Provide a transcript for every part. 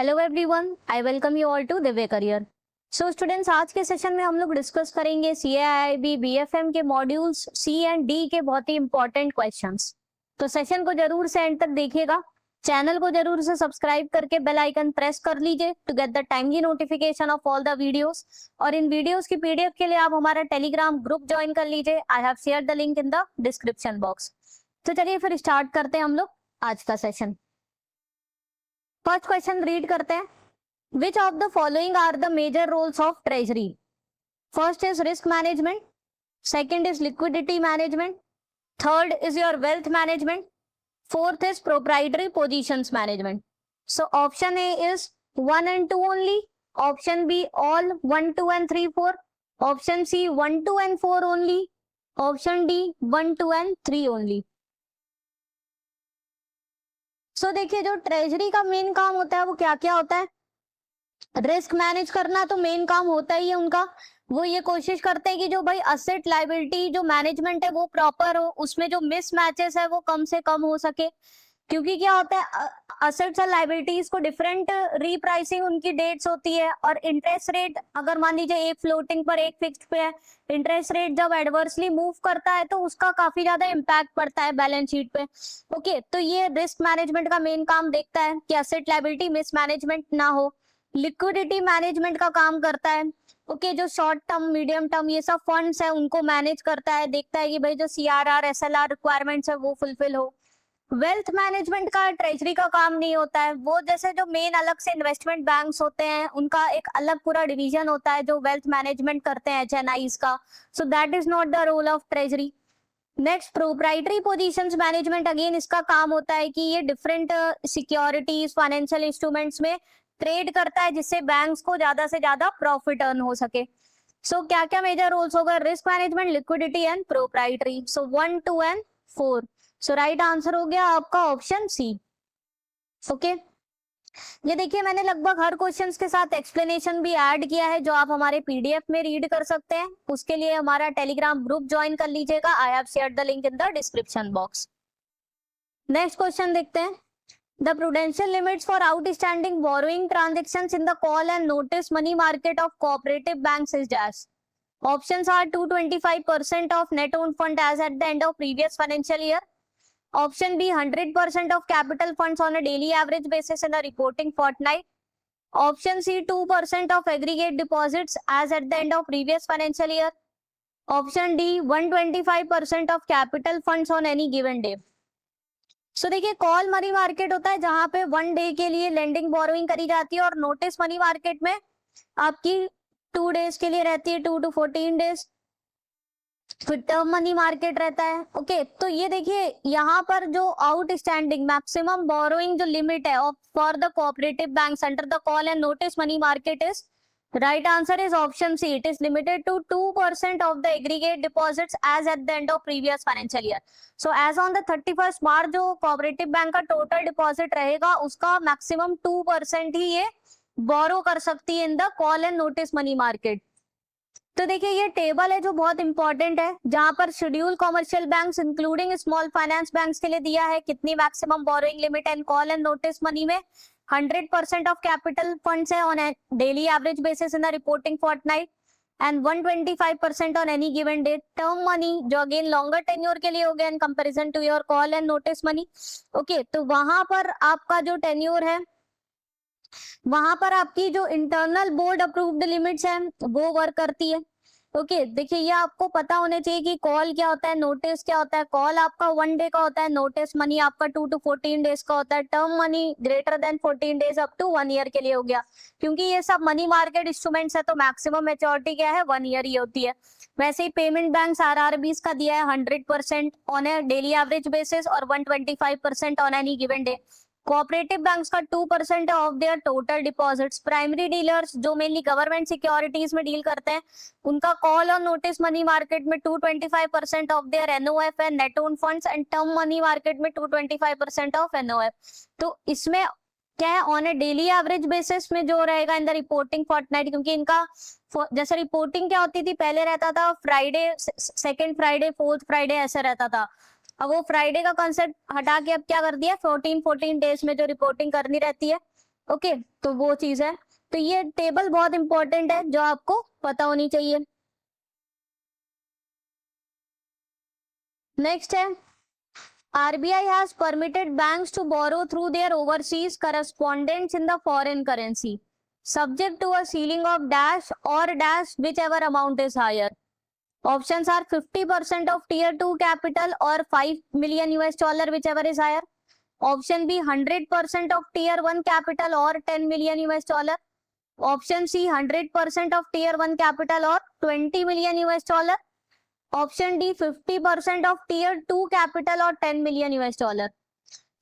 Hello everyone, I welcome you all to Divya career. So students, आज के session में हम लोग डिस्कस करेंगे सीएआईबी बीएफएम के मॉड्यूल्स सी एंड डी के बहुत ही इंपॉर्टेंट क्वेश्चंस। तो सेशन को जरूर से एंड तक देखिएगा। चैनल को जरूर से सब्सक्राइब करके बेल आइकन प्रेस कर लीजिए to get the timely notification of all the videos. और इन वीडियोस की पीडीएफ के लिए आप हमारा टेलीग्राम ग्रुप ज्वाइन कर लीजिए। I have shared the link in the description box. तो चलिए फिर स्टार्ट करते हैं हम लोग आज का सेशन। फर्स्ट क्वेश्चन रीड करते हैं। Which of the following are the major roles of treasury? First is risk management, second is liquidity management, third is your wealth management, fourth is proprietary positions management. So option A is 1 and 2 only, option B all 1, 2 and 3, 4, option C 1, 2 and 4 only, option D 1, 2 and 3 only. So देखिए, जो treasury का main काम होता है वो क्या क्या होता है। रिस्क मैनेज करना तो मेन काम होता ही है उनका। वो ये कोशिश करते हैं कि जो भाई असेट लायबिलिटी जो मैनेजमेंट है वो प्रॉपर हो, उसमें जो मिस मैचेस है वो कम से कम हो सके। क्योंकि क्या होता है, असेट्स और लायबिलिटीज को डिफरेंट रीप्राइसिंग उनकी डेट्स होती है। और इंटरेस्ट रेट अगर मान लीजिए एक फ्लोटिंग पर एक फिक्स्ड पे है, इंटरेस्ट रेट जब एडवर्सली मूव करता है तो उसका काफी ज्यादा इम्पैक्ट पड़ता है बैलेंस शीट पे। ओके, तो ये रिस्क मैनेजमेंट का मेन काम देखता है कि असेट लायबिलिटी मिसमैनेजमेंट ना हो। लिक्विडिटी मैनेजमेंट का काम करता है। ओके, जो शॉर्ट टर्म मीडियम टर्म ये सब फंड्स है उनको मैनेज करता है, देखता है कि भाई जो सीआरआर एसएलआर रिक्वायरमेंट्स है वो फुलफिल हो। वेल्थ मैनेजमेंट का ट्रेजरी का काम नहीं होता है। वो जैसे जो मेन अलग से इन्वेस्टमेंट बैंक्स होते हैं उनका एक अलग पूरा डिवीजन होता है जो वेल्थ मैनेजमेंट करते हैं एचएनआईज का। So that is not the role of treasury. Next, proprietary positions management, again इसका काम होता है कि ये डिफरेंट सिक्योरिटीज फाइनेंशियल इंस्ट्रूमेंट्स में ट्रेड करता है जिससे बैंक्स को ज्यादा से ज्यादा प्रॉफिट अर्न हो सके। सो क्या क्या मेजर रोल्स होगा, risk management, liquidity and proprietary. So 1, 2 and 4। So right answer हो गया आपका ऑप्शन सी। ओके, ये देखिए मैंने लगभग हर क्वेश्चंस के साथ एक्सप्लेनेशन भी ऐड किया है जो आप हमारे पीडीएफ में रीड कर सकते हैं। उसके लिए हमारा टेलीग्राम ग्रुप ज्वाइन कर लीजिएगा। आई have shared the link in the description box. Next question देखते हैं। The prudential limits for outstanding borrowing transactions in the call and notice money market of cooperative banks is dash. Options are 225% of net owned fund as at the end of previous financial year. Option B 100% of capital funds on a daily average basis in a reporting fortnight. Option C 2% of aggregate deposits as at the end of previous financial year. Option D 125% of capital funds on any given day. सो देखिए, call money market होता है जहां पे 1 day के लिए lending borrowing करी जाती है, और नोटिस मनी मार्केट में आपकी 2 डेज के लिए रहती है, 2 to 14 डेज। फिर टर्म मनी मार्केट रहता है। ओके, तो ये देखिए यहाँ पर जो आउटस्टैंडिंग मैक्सिमम बोरोइंग जो लिमिट है for the cooperative banks under the call and notice money market is, right answer is option C. It is limited to 2% of the aggregate deposits as at the end of previous financial year. So as on the 31st March जो cooperative bank का total deposit रहेगा उसका maximum 2% ही ये borrow कर सकती है in the call and notice money market. तो देखिए ये टेबल है जो बहुत इंपॉर्टेंट है, जहां पर schedule commercial banks including small finance banks के लिए दिया है कितनी maximum borrowing limit and call and notice money में 100% ऑफ कैपिटल फंड्स है on daily average basis in the reporting fortnight and 125% on any given date. Term money जो again longer tenure के लिए हो गया in comparison to your call and notice money. Okay, तो वहां पर आपका जो टेन्योर है वहां पर आपकी जो इंटरनल बोर्ड अप्रूव्ड लिमिट्स है वो वर्क करती है। ओके, देखिए ये आपको पता होना चाहिए कि कॉल क्या होता है, नोटिस क्या होता है। कॉल आपका 1 डे का होता है, नोटिस मनी आपका 2 to 14 डेज का होता है, term money greater than 14 days up to 1 year के लिए हो गया। क्योंकि ये सब मनी मार्केट इंस्ट्रूमेंट्स है तो मैक्सिमम मेच्योरिटी क्या है, 1 ईयर ही होती है। वैसे ही पेमेंट बैंक आरआरबीज का दिया है 100% on a daily average basis और 125% on any given day. Cooperative banks का 2% of their total deposits. Primary dealers जो मेनली गवर्नमेंट सिक्योरिटीज में डील करते हैं उनका कॉल और नोटिस मनी मार्केट में 225% of their NOF and net own funds and term money market में 225% of NOF. तो इसमें क्या है, on a daily average basis में जो रहेगा इन द रिपोर्टिंग फोर्टनाइट, क्योंकि इनका जैसे रिपोर्टिंग क्या होती थी पहले रहता था Friday, second Friday, fourth Friday ऐसा रहता था। अब वो फ्राइडे का कॉन्सेप्ट हटा के अब क्या कर दिया, 14 डेज में जो रिपोर्टिंग करनी रहती है। ओके, तो वो चीज है। तो ये टेबल बहुत इंपॉर्टेंट है जो आपको पता होनी चाहिए। नेक्स्ट है, RBI has permitted banks to borrow through their overseas correspondents in the foreign currency, subject to a ceiling of dash or dash whichever amount is higher. Options are 50% of tier 2 capital or $5 million whichever is higher. Option B 100% of tier 1 capital or $10 million. Option C 100% of tier 1 capital or $20 million. Option D 50% of tier 2 capital और $10 million.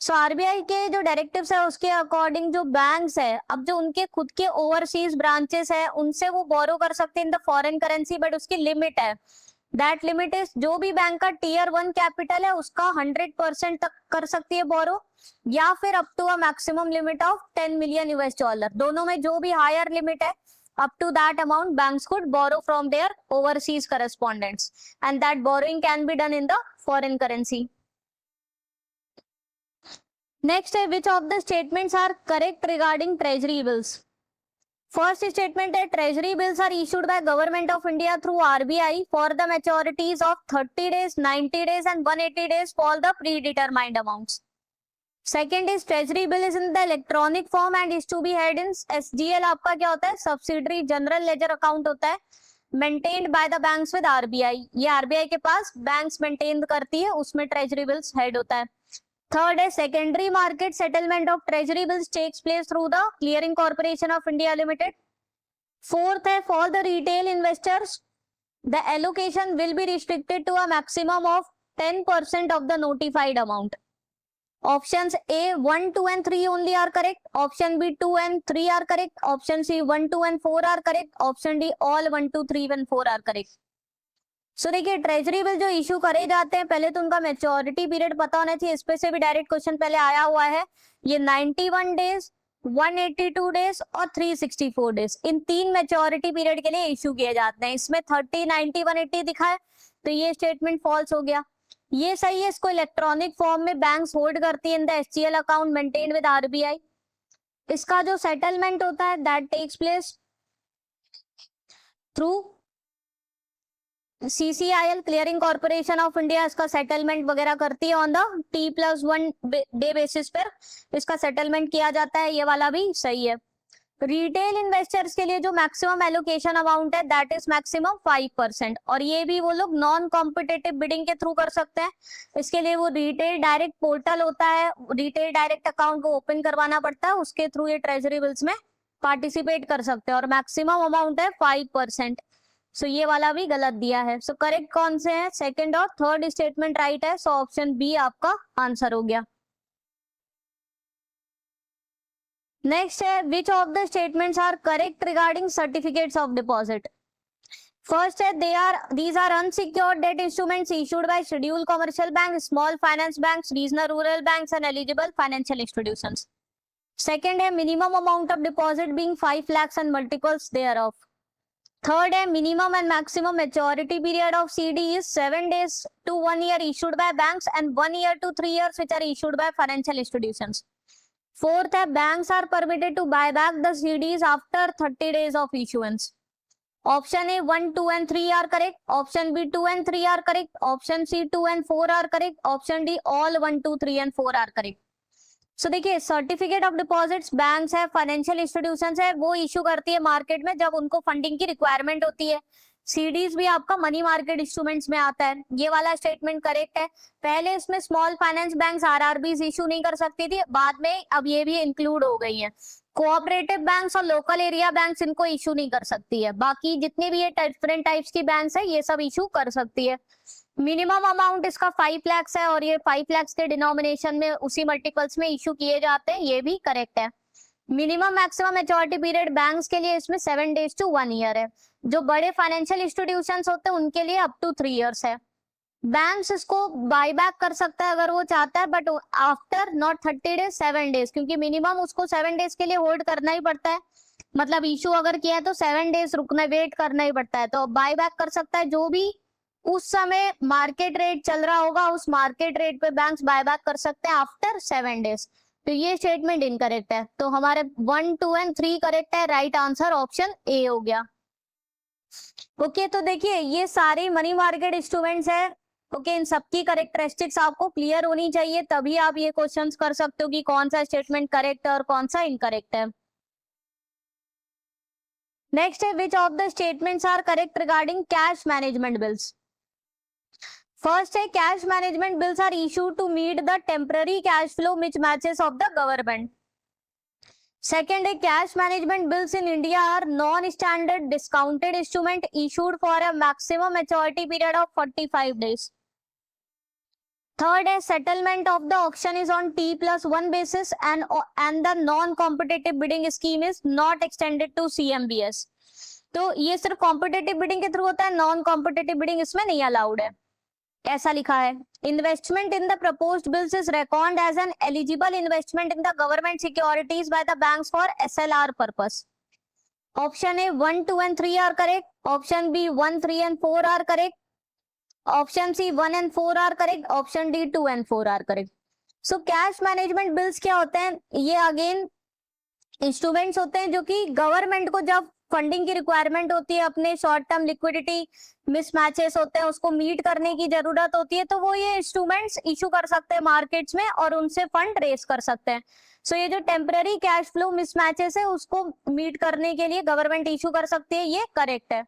So RBI के जो directives है उसके according जो banks है, अब जो उनके खुद के ओवरसीज ब्रांचेस है उनसे वो बोरो कर सकते हैं इन द फॉरेन करेंसी, बट उसकी लिमिट है। दैट लिमिट इज जो भी बैंक का टीयर 1 कैपिटल है उसका 100% तक कर सकती है बोरो, या फिर up to a maximum limit of $10 million. दोनों में जो भी हायर लिमिट है, up to that amount banks could borrow from their overseas correspondents, and that borrowing can be done in the foreign currency. Next, which of the statements are correct regarding treasury bills? First statement है, treasury bills are issued by government of India through RBI for the maturities of 30 days, 90 days and 180 days for the predetermined amounts. Second is treasury bill is in the electronic form and is to be held in SGL। आपका क्या होता है, subsidiary general ledger account होता है, maintained by the banks with RBI. ये RBI के पास banks maintain करती है, उसमें ट्रेजरी बिल्स हेड होता है। थर्ड है, secondary market settlement of treasury bills takes place through the clearing corporation of India limited. Fourth है, for the retail investors the allocation will be restricted to a maximum of 10% of the notified amount. Options A 1, 2 and 3 only are correct. Option B 2 and 3 are correct. Option C 1, 2 and 4 are correct. Option D all 1, 2, 3 and 4 are correct. So देखिए, treasury bill जो issue करे जाते हैं पहले तो उनका maturity period पता होना चाहिए। इस पे से भी डायरेक्ट क्वेश्चन पहले आया हुआ है। ये 91 डेज, 182 डेज और 364 डेज, इन 3 मेच्योरिटी पीरियड के लिए इशू किए जाते हैं। इसमें 30, 90, 180 दिखा है, तो ये स्टेटमेंट फॉल्स हो गया। ये सही है, इसको इलेक्ट्रॉनिक फॉर्म में बैंक्स होल्ड करती है in the SGL account maintained with RBI. इसका जो सेटलमेंट होता है that takes place through CCIL clearing corporation of India. इसका सेटलमेंट वगैरह करती है on the T+1 day basis पर इसका सेटलमेंट किया जाता है। ये वाला भी सही है। रिटेल इन्वेस्टर्स के लिए जो मैक्सिमम एलोकेशन अमाउंट है दैट इज मैक्सिमम 5%, और ये भी वो लोग नॉन कॉम्पिटिटिव बिडिंग के थ्रू कर सकते हैं। इसके लिए वो रिटेल डायरेक्ट पोर्टल होता है, रिटेल डायरेक्ट अकाउंट को ओपन करवाना पड़ता है, उसके थ्रू ये ट्रेजरी बिल्स में पार्टिसिपेट कर सकते हैं, और मैक्सिमम अमाउंट है 5%। सो ये वाला भी गलत दिया है। सो करेक्ट कौन से है, सेकेंड और थर्ड स्टेटमेंट राइट है। सो ऑप्शन बी आपका आंसर हो गया। नेक्स्ट है, which of the statements are correct regarding certificates of deposit? First है, these are unsecured debt instruments issued by scheduled commercial banks, small finance banks, regional rural banks and eligible financial institutions. Second है, minimum amount of deposit being 5 lakhs and multiples thereof. Third है, minimum and maximum maturity period of CD is 7 days to 1 year issued by banks and 1 year to 3 years which are issued by financial institutions. Fourth है, banks are permitted to buy back the CDs after 30 days of issuance. Option A 1, 2 and 3 are correct. Option B 2 and 3 are correct. Option C 2 and 4 are correct. Option D all 1, 2, 3 and 4 are correct. So देखिए, certificate of deposits banks है, financial institutions है, वो issue करती है market में जब उनको funding की रिक्वायरमेंट होती है। सीडीज भी आपका मनी मार्केट इंस्ट्रूमेंट्स में आता है। ये वाला स्टेटमेंट करेक्ट है। पहले इसमें small finance banks RRBs issue नहीं कर सकती थी, बाद में अब ये भी इंक्लूड हो गई है। कोऑपरेटिव बैंक्स और लोकल एरिया बैंक्स इनको इशू नहीं कर सकती है, बाकी जितने भी ये डिफरेंट टाइप्स की बैंक्स है ये सब इशू कर सकती है। मिनिमम अमाउंट इसका 5 लाख है और ये 5 लाख के डिनोमिनेशन में उसी मल्टीपल्स में इशू किए जाते हैं, ये भी करेक्ट है। Minimum maximum maturity period banks के लिए इसमें 7 days to 1 year है। जो बड़े फाइनेंशियल इंस्टीट्यूशंस होते हैं उनके लिए अप टू 3 years है। बैंक्स इसको बाय बैक कर सकता है अगर वो चाहता है, but after not 30 days 7 days, क्योंकि मिनिमम उसको 7 days के लिए होल्ड करना ही पड़ता है। मतलब इशू अगर किया है तो 7 days रुकना, वेट करना ही पड़ता है। तो बाय बैक कर सकता है, जो भी उस समय मार्केट रेट चल रहा होगा उस मार्केट रेट पे बैंक्स बाय बैक कर सकते हैं आफ्टर 7 days। तो ये स्टेटमेंट इनकरेक्ट है। तो हमारे 1, 2 एंड 3 करेक्ट है, राइट आंसर ऑप्शन ए हो गया। ओके तो देखिए ये सारे मनी मार्केट इंस्ट्रूमेंट्स है। ओके इन सबकी करेक्टरिस्टिक्स आपको क्लियर होनी चाहिए, तभी आप ये क्वेश्चंस कर सकते हो कि कौन सा स्टेटमेंट करेक्ट है और कौन सा इनकरेक्ट है। नेक्स्ट है which of the statements are correct regarding cash management bills. First है cash management bills are issued to meet the temporary cash flow mismatches of the government. Second है cash management bills in India are non-standard discounted instrument issued for a maximum maturity period of 45 days. Third है settlement of the auction is on T+1 basis and the non-competitive bidding scheme is not extended to CMBS. तो ये सिर्फ competitive bidding के through होता है, non-competitive bidding इसमें नहीं allowed है, ऐसा लिखा है। Investment in the proposed bills is reckoned as an eligible investment in the government securities by the banks for SLR purpose. Option A 1, 2 and 3 are correct. Option B 1, 3 and 4 are correct. Option C 1 and 4 are correct. Option D 2 and 4 are correct. So cash management bills क्या होते हैं? ये again instruments होते हैं जो कि government को जब फंडिंग की रिक्वायरमेंट होती है, अपने शॉर्ट टर्म लिक्विडिटी मिसमैचेस होते हैं उसको मीट करने की जरूरत होती है, तो वो ये इंस्ट्रूमेंट्स इशू कर सकते हैं मार्केट्स में और उनसे फंड रेस कर सकते हैं। सो ये जो टेम्पररी कैश फ्लो मिसमैचेस है उसको मीट करने के लिए गवर्नमेंट इशू कर सकती है, ये करेक्ट है।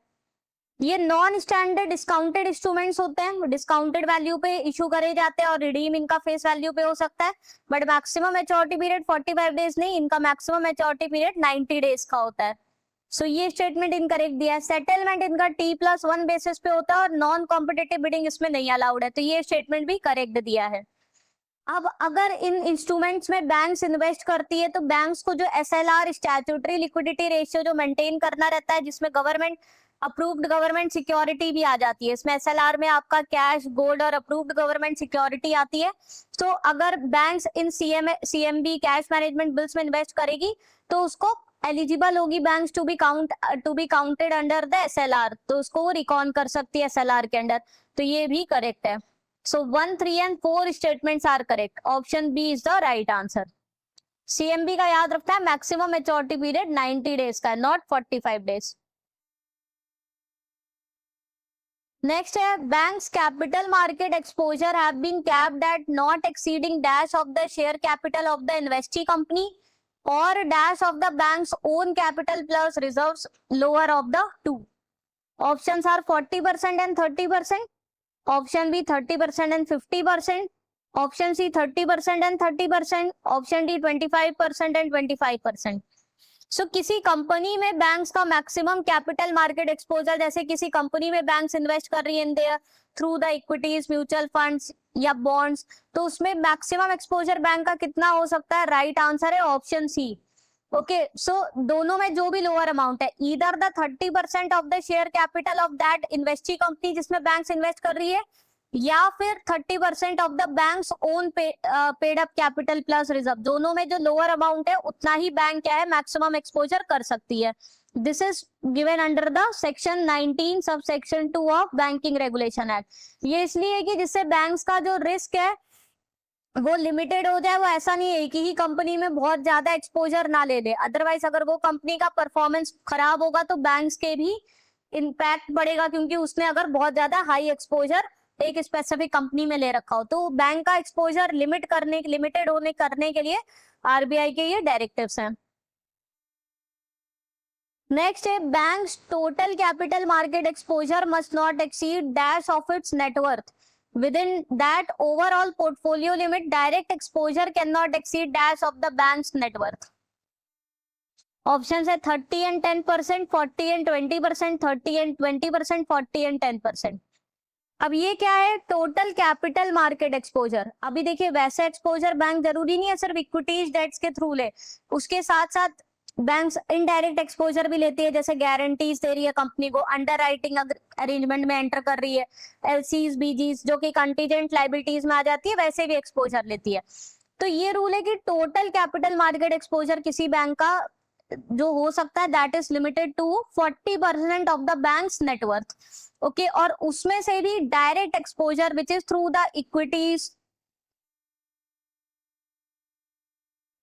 ये नॉन स्टैंडर्ड डिस्काउंटेड इंस्ट्रूमेंट्स होते हैं, डिस्काउंटेड वैल्यू पे इशू करे जाते हैं और रिडीम इनका फेस वैल्यू पे हो सकता है, but maximum maturity period 45 days नहीं, इनका मैक्सिमम मैच्योरिटी पीरियड 90 डेज का होता है। सो ये स्टेटमेंट इनकरेक्ट दिया है। सेटलमेंट इनका T+1 बेसिस पे होता है और नॉन कॉम्पिटिटिव बिडिंग इसमें नहीं अलाउड है, तो ये स्टेटमेंट भी करेक्ट दिया है। अब अगर इन इंस्ट्रूमेंट्स में बैंक्स इन्वेस्ट करती है तो बैंक्स को जो SLR स्टैट्यूटरी लिक्विडिटी रेशियो जो मेंटेन करना रहता है, जिसमें गवर्नमेंट अप्रूव्ड गवर्नमेंट सिक्योरिटी भी आ जाती है, इसमें SLR में आपका कैश, गोल्ड और अप्रूव्ड गवर्नमेंट सिक्योरिटी आती है। तो अगर बैंक्स इन CMB कैश मैनेजमेंट बिल्स में इन्वेस्ट करेगी तो उसको एलिजिबल होगी banks to be counted under the SLR, तो उसको वो रिकॉन कर सकती है SLR के अंडर, तो ये भी करेक्ट है। So 1, 3 and 4 statements are correct. Option B is the right answer. CMB का याद रखता है मैक्सिमम मैच्योरिटी पीरियड 90 डेज का है, नॉट 45 डेज। नेक्स्ट है banks capital market exposure have been capped at not exceeding dash of the share capital of the investee company or dash of the bank's own capital plus reserves lower of the two. Options are 40% and 30%. Option B 30% and 50%. Option C 30% and 30%. Option D 25% and 25%. So किसी company में banks का maximum capital market exposure, जैसे किसी company में banks invest कर रही है in their through the equities, mutual funds या बॉन्ड्स, तो उसमें मैक्सिमम एक्सपोजर बैंक का कितना हो सकता है? राइट आंसर है ऑप्शन सी। ओके सो दोनों में जो भी लोअर अमाउंट है, either the 30% of the share capital of that investee company जिसमें बैंक्स इन्वेस्ट कर रही है, या फिर 30% of the banks own paid up capital plus reserve, दोनों में जो लोअर अमाउंट है उतना ही बैंक क्या है मैक्सिमम एक्सपोजर कर सकती है। This is given under the section 19 sub section 2 of banking regulation act. ये इसलिए कि जिससे बैंक्स का जो रिस्क है वो लिमिटेड हो जाए, वो ऐसा नहीं है कि ही कंपनी में बहुत ज्यादा एक्सपोजर ना ले ले, अदरवाइज अगर वो कंपनी का परफॉर्मेंस खराब होगा तो बैंक्स के भी इम्पैक्ट पड़ेगा, क्योंकि उसने अगर बहुत ज्यादा हाई एक्सपोजर एक स्पेसिफिक कंपनी में ले रखा हो। तो बैंक का एक्सपोजर लिमिटेड होने करने के लिए RBI के ये डायरेक्टिव्स हैं। नेक्स्ट है banks total capital market exposure must not exceed dash of its net worth within that overall portfolio limit. Direct exposure cannot exceed dash of the bank's net worth. Options है 30 and 10%, 40 and 20%, 30 and 20%, 40 and 10%। अब ये क्या है? Total capital market exposure. अभी देखिए वैसे exposure bank जरूरी नहीं है सिर्फ इक्विटीज डेट्स के थ्रू ले, उसके साथ साथ बैंक्स इनडायरेक्ट एक्सपोजर भी लेती है, जैसे गारंटीज दे रही है कंपनी को, अंडर राइटिंग अरेंजमेंट में एंटर कर रही है, LCs, BGs जो कि कंटीजेंट लाइबिलिटीज में आ जाती है, वैसे भी एक्सपोजर लेती है। तो ये रूल है कि टोटल कैपिटल मार्केट एक्सपोजर किसी बैंक का जो हो सकता है that is limited to 40% of the bank's net worth. Okay और उसमें से भी direct exposure which is through the equities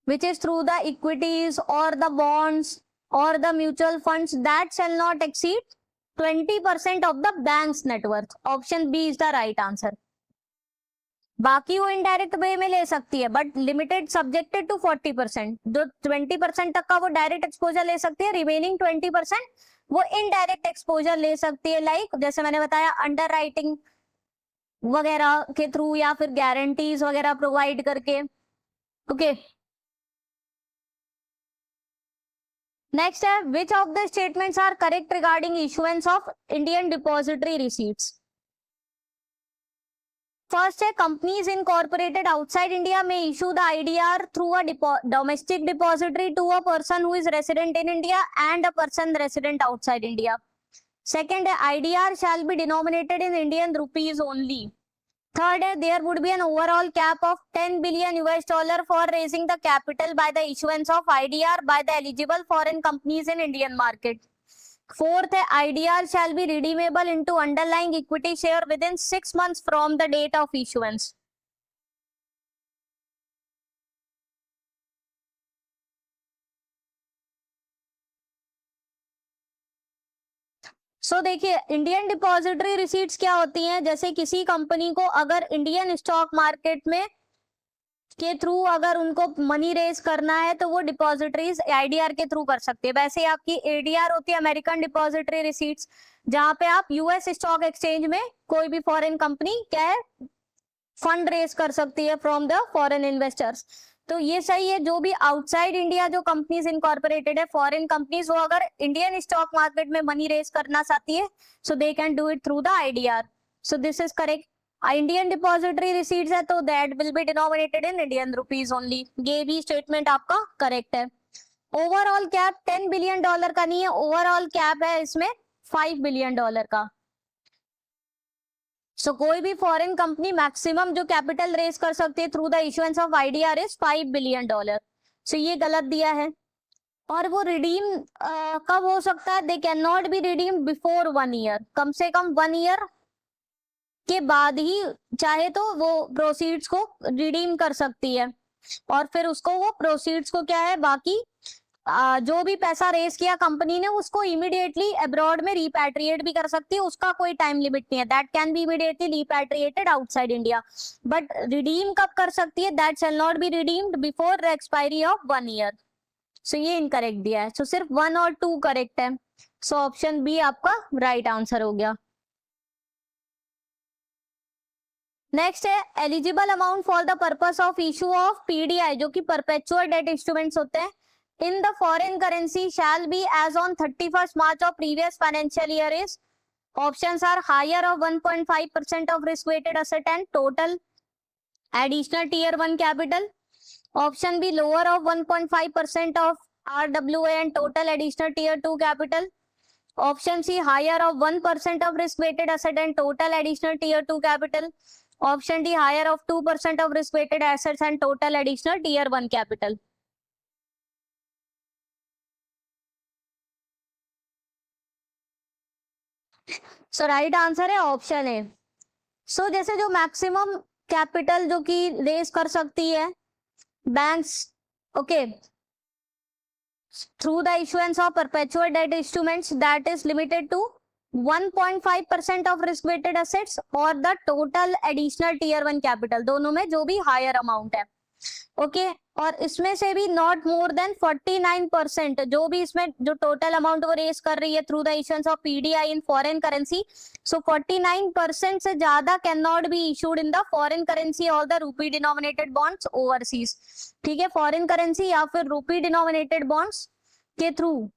which is through the equities or the bonds or the mutual funds, that shall not exceed 20% of the bank's net worth. Option B is the right answer. बाकी वो indirect way में ले सकती है, but limited subjected to 40%. जो 20% तक का वो डायरेक्ट एक्सपोजर ले सकती है, रिमेनिंग 20% वो इनडायरेक्ट एक्सपोजर ले सकती है. लाइक जैसे मैंने बताया, अंडर राइटिंग वगैरह के थ्रू या फिर गारंटीज वगैरह प्रोवाइड करके. ओके, नेक्स्ट है, which of the statements are correct regarding issuance of Indian depository receipts. First है, कंपनीज इनकॉर्पोरेटेड आउटसाइड इंडिया में issue the IDR through a domestic depository to a person who is resident in India and a person resident outside India. Second है, IDR shall be denominated in Indian rupees only. Third, there would be an overall cap of $10 billion for raising the capital by the issuance of IDR by the eligible foreign companies in Indian market. Fourth, IDR shall be redeemable into underlying equity share within 6 months from the date of issuance. सो देखिए, Indian depository receipts क्या होती हैं. जैसे किसी company को अगर Indian stock market में के थ्रू अगर उनको मनी रेज करना है तो वो डिपॉजिटरीज आईडीआर के थ्रू कर सकती है. वैसे आपकी एडीआर होती है, अमेरिकन डिपॉजिटरी रिसीट्स, जहां पे आप यूएस स्टॉक एक्सचेंज में कोई भी फॉरेन कंपनी क्या है फंड रेज कर सकती है फ्रॉम द फॉरेन इन्वेस्टर्स. तो ये सही है. जो भी आउटसाइड इंडिया जो कंपनीज इनकॉर्पोरेटेड है, फॉरेन कंपनीज, वो अगर इंडियन स्टॉक मार्केट में मनी रेज करना चाहती है, so they can do it through the IDR. So this is correct. Indian depository receipts है तो that will be denominated in Indian rupees only. ये भी स्टेटमेंट आपका करेक्ट है. ओवरऑल कैप $10 बिलियन का नहीं है, ओवरऑल कैप है इसमें $5 बिलियन का. सो कोई भी फॉरेन कंपनी मैक्सिमम जो कैपिटल रेज कर सकती है through the issuance of IDR is $5 billion. सो ये गलत दिया है. और वो रिडीम कब हो सकता है? They can not be redeem before 1 year. कम से कम 1 ईयर के बाद ही चाहे तो वो प्रोसीड्स को रिडीम कर सकती है, और फिर उसको वो प्रोसीड्स को क्या है, बाकी जो भी पैसा रेस किया कंपनी ने उसको इमीडिएटली अब्रॉड में रिपैट्रिएट भी कर सकती है. उसका कोई टाइम लिमिट नहीं है. That can be immediately repatriated outside India. But redeem कब कर सकती है? That shall not be redeemed before the expiry of 1 year. So ये इनकरेक्ट दिया है. सो सिर्फ 1 और 2 करेक्ट है. सो ऑप्शन बी आपका राइट आंसर हो गया. नेक्स्ट है, eligible amount for the purpose of issue of PDI, जो कि परपेचुअल डेट इंस्ट्रूमेंट्स होते हैं, in the foreign currency shall be as on 31st March of previous financial year is. Options are higher of 1.5% of risk weighted asset and total additional tier 1 capital. Option B, lower of 1.5% of RWA and total additional tier 2 capital. Option C, higher of 1% of risk weighted asset and total additional tier 2 capital. Option D, higher of 2% of risk weighted assets and total additional tier 1 capital. So right answer है option A. सो जैसे जो maximum capital जो कि raise कर सकती है banks, okay, through the issuance of perpetual debt instruments, that is limited to 1.5% of risk weighted assets और the total additional tier 1 capital, दोनों में जो भी हायर अमाउंट है. ओके, और इसमें से भी नॉट मोर देन 49%, जो भी इसमें जो टोटल अमाउंट वो रेज कर रही है through the issuance of PDI in foreign currency, so 49% से ज्यादा can not be issued in the foreign currency और the rupee denominated bonds overseas. ठीक है, फॉरेन करेंसी या फिर रूपी डिनोमिनेटेड बॉन्ड्स के थ्रू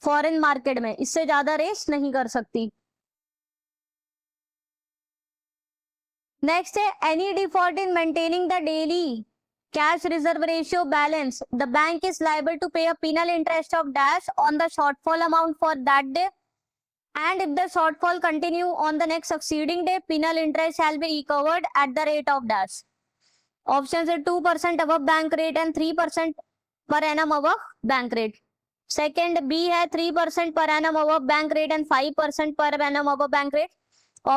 फॉरेन मार्केट में इससे ज्यादा रेस नहीं कर सकती. नेक्स्ट है, any default in maintaining the daily cash reserve ratio balance, the bank is liable to pay a penal interest of dash on the shortfall amount for that day, and if the shortfall continue on the next succeeding day, penal interest shall be recovered at the rate of dash. Options are 2% above bank rate and 3% per annum above bank rate. Second B है 3% per annum above bank rate and 5% per annum above bank rate.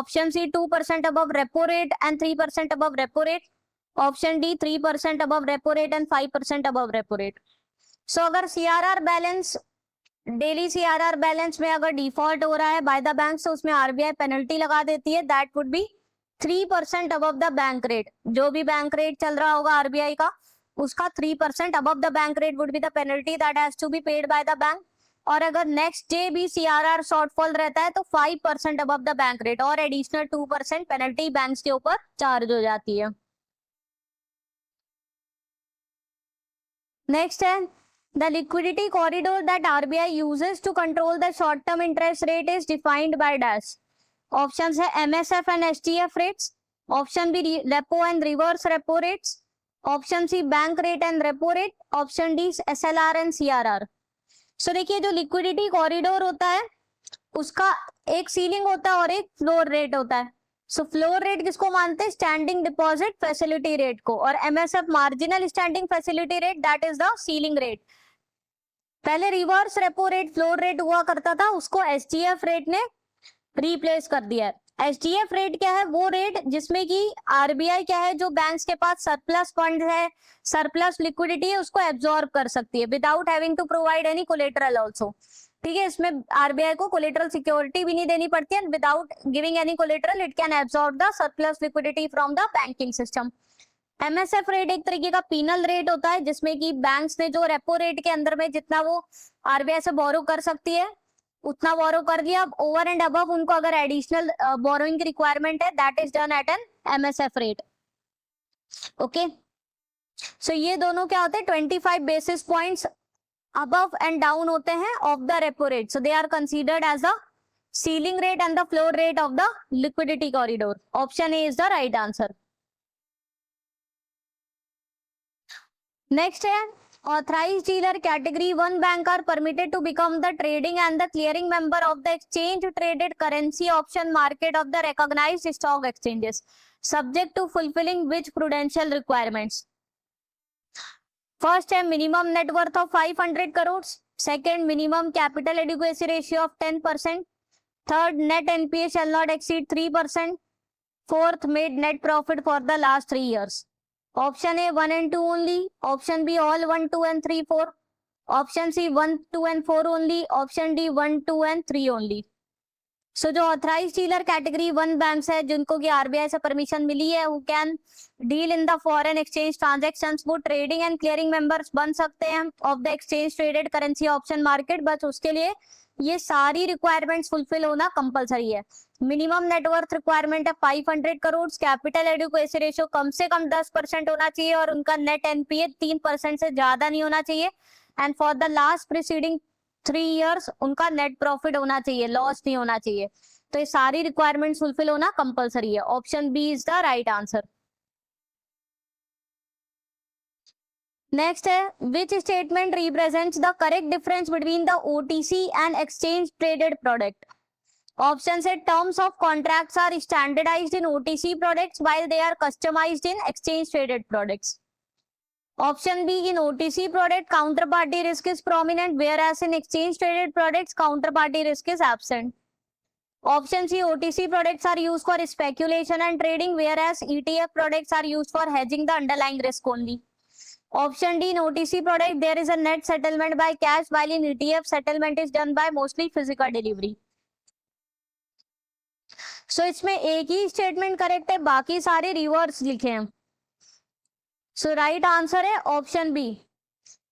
Option C 2% above repo rate and 3% above repo rate. Option D 3% above repo rate and 5% above repo rate. So अगर CRR balance, daily CRR balance में अगर default हो रहा है bye the bank, तो उसमें RBI penalty लगा देती है, that would be 3% above the bank rate. जो भी बैंक रेट चल रहा होगा आरबीआई का, उसका 3% above the bank rate would be the penalty that has to be paid by the bank. और अगर नेक्स्ट डे भी सीआरआर शॉर्टफॉल रहता है तो 5% अबव द बैंक रेट और एडिशनल 2% पेनल्टी बैंक्स के ऊपर चार्ज हो जाती है। नेक्स्ट है, the liquidity corridor that RBI uses to control the short term interest rate is defined by dash। Options है MSF and STF rates, option B repo and reverse repo rates, option C bank rate and repo rate, option D SLR and CRR। So देखिए, जो liquidity corridor होता है उसका एक ceiling होता है और एक फ्लोर रेट होता है। सो फ्लोर रेट किसको मानते हैं? स्टैंडिंग डिपॉजिट फैसिलिटी रेट को। और MSF marginal standing facility rate, that is the ceiling rate. पहले reverse repo rate floor rate हुआ करता था, उसको STF रेट ने रिप्लेस कर दिया है। STF रेट क्या है? वो रेट जिसमें कि आरबीआई क्या है, जो बैंक्स के पास सरप्लस फंड है, सरप्लस लिक्विडिटी है, उसको एब्जॉर्ब कर सकती है without having to provide any collateral also. ठीक है, इसमें आरबीआई को कोलेटरल सिक्योरिटी भी नहीं देनी पड़ती है, without giving any collateral it can absorb the surplus liquidity from the banking system. MSF rate एक तरीके का पीनल रेट होता है, जिसमें कि बैंक्स ने जो रेपो रेट के अंदर में जितना वो आरबीआई से बोरो कर सकती है उतना बोरो कर दिया। ओवर एंड अबव उनको अगर एडिशनल बोरोइंग की रिक्वायरमेंट है, that is done at an MSF rate. Okay, so ये दोनों क्या होते हैं? 25 basis points above and down होते हैं of the repo rate. So they are considered as the ceiling rate and the floor rate of the liquidity corridor. Option A is the right answer. Next है, authorized dealer category 1 bank are permitted to become the trading and the clearing member of the exchange traded currency option market of the recognized stock exchanges, subject to fulfilling which prudential requirements? First है minimum net worth of 500 crores, second minimum capital adequacy ratio of 10%, third net NPA shall not exceed 3%, fourth made net profit for the last 3 years। Option A 1 and 2 only, option B all 1, 2 and 3, 4, option C 1, 2 and 4 only, option D 1, 2 and 3 only. So जो authorised dealer category 1 banks है जिनको कि RBI से permission मिली है, who can deal in the foreign exchange transactions, वो trading and clearing members बन सकते हैं of the exchange traded currency option market. बस उसके लिए ये सारी रिक्वायरमेंट्स फुलफिल होना कंपलसरी है। मिनिमम नेटवर्थ रिक्वायरमेंट है 500 करोड़, कैपिटल एडिक्वेसी रेशियो कम से कम 10% होना चाहिए और उनका नेट एनपीए 3% से ज्यादा नहीं होना चाहिए। And for the last preceding 3 years उनका नेट प्रॉफिट होना चाहिए, लॉस नहीं होना चाहिए। तो ये सारी रिक्वायरमेंट्स फुलफिल होना कंपलसरी है। Option B is the right answer. Next है, which statement represents the correct difference between the OTC and exchange traded product? Option है, terms of contracts are standardised in OTC products while they are customised in exchange traded products. Option B, in OTC product counterparty risk is prominent whereas in exchange traded products counterparty risk is absent. Option C, OTC products are used for speculation and trading whereas ETF products are used for hedging the underlying risk only. Option D, in OTC product there is a net settlement by cash while in ETF settlement is done by mostly physical delivery. So इसमें एक ही statement correct है, बाकी सारे reverse लिखे हैं। So right answer है option B.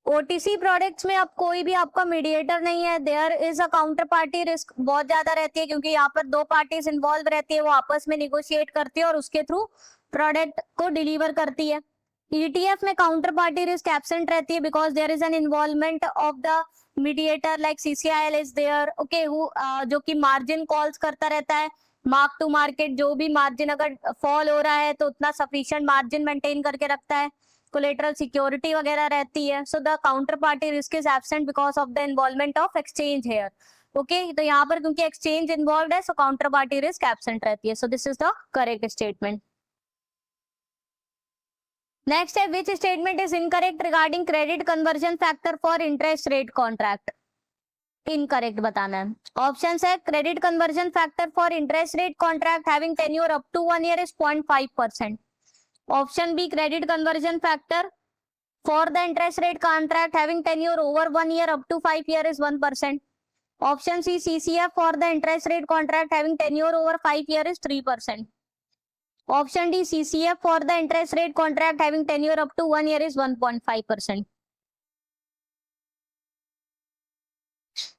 OTC products में अब कोई भी आपका मीडिएटर नहीं है, there is a counter party risk बहुत ज्यादा रहती है क्योंकि यहाँ पर 2 पार्टीज इन्वॉल्व रहती है, वो आपस में निगोशिएट करती है और उसके थ्रू प्रोडक्ट को डिलीवर करती है। ईटीएफ में काउंटर पार्टी रिस्क एब्सेंट रहती है because there is an involvement of the mediator like CCIL is there, okay, जो कि मार्जिन कॉल्स करता रहता है, मार्क टू मार्केट, जो भी मार्जिन अगर फॉल हो रहा है तो उतना सफिशिएंट मार्जिन मेंटेन करके रखता है, कोलेटरल सिक्योरिटी वगैरह रहती है। So the counter party risk is absent because of the involvement of exchange here. Okay, तो यहाँ पर क्योंकि एक्सचेंज इन्वॉल्व है so counter party risk absent रहती है। So this is the correct statement. Next है, which statement is incorrect regarding credit conversion factor for interest rate contract? Incorrect बताना है। ऑप्शन है, credit conversion factor for interest rate contract having tenure up to 1 year is 0.5%. Option B credit conversion factor for the interest rate contract having tenure over 1 year up to 5 year is 1%. Option C CCF for the interest rate contract having tenure over 5 year is 3%. Option D CCF for the interest rate contract having tenure up to 1 year is 1.5%.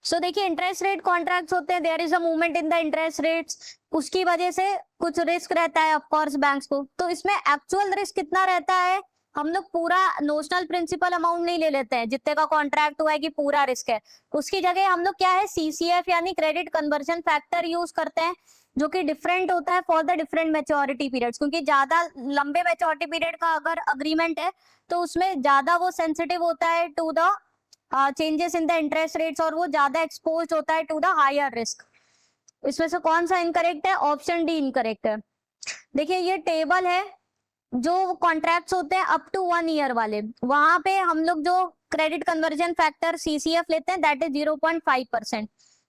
So देखिए interest rate contracts होते हैं, there is a movement in the interest rates, उसकी वजह से कुछ risk रहता है of course banks को। तो इसमें एक्चुअल रिस्क कितना रहता है, हम लोग पूरा नोशनल प्रिंसिपल अमाउंट नहीं ले लेते हैं जितने का कॉन्ट्रैक्ट हुआ है कि पूरा रिस्क है, उसकी जगह हम लोग क्या है सीसीएफ यानी क्रेडिट कन्वर्जन फैक्टर यूज करते हैं, जो कि डिफरेंट होता है for the different maturity periods, क्योंकि ज्यादा लंबे मैच्योरिटी पीरियड का अगर अग्रीमेंट है तो उसमें ज्यादा वो सेंसिटिव होता है to the changes in the interest rates और वो ज्यादा एक्सपोज होता है टू द हायर रिस्क। इसमें से कौन सा इनकरेक्ट है, ऑप्शन डी इनकरेक्ट है। देखिए ये टेबल है जो कॉन्ट्रैक्ट्स होते हैं अप टू 1 year वाले, वहां पे हम लोग जो क्रेडिट कन्वर्जन फैक्टर सीसीएफ लेते हैं that is 0.5%,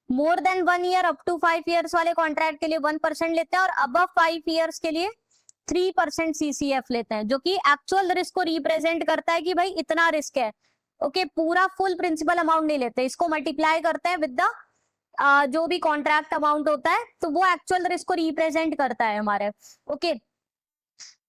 more than 1 year up to 5 years वाले कॉन्ट्रैक्ट के लिए 1% लेते हैं और अबव 5 years के लिए 3% सीसीएफ लेते हैं, जो कि एक्चुअल रिस्क को रिप्रेजेंट करता है कि भाई इतना रिस्क है। ओके पूरा फुल प्रिंसिपल अमाउंट नहीं लेते, इसको मल्टीप्लाई करते हैं विद द जो भी कॉन्ट्रैक्ट अमाउंट होता है, तो वो एक्चुअल रिस्क को रिप्रेजेंट करता है हमारे। ओके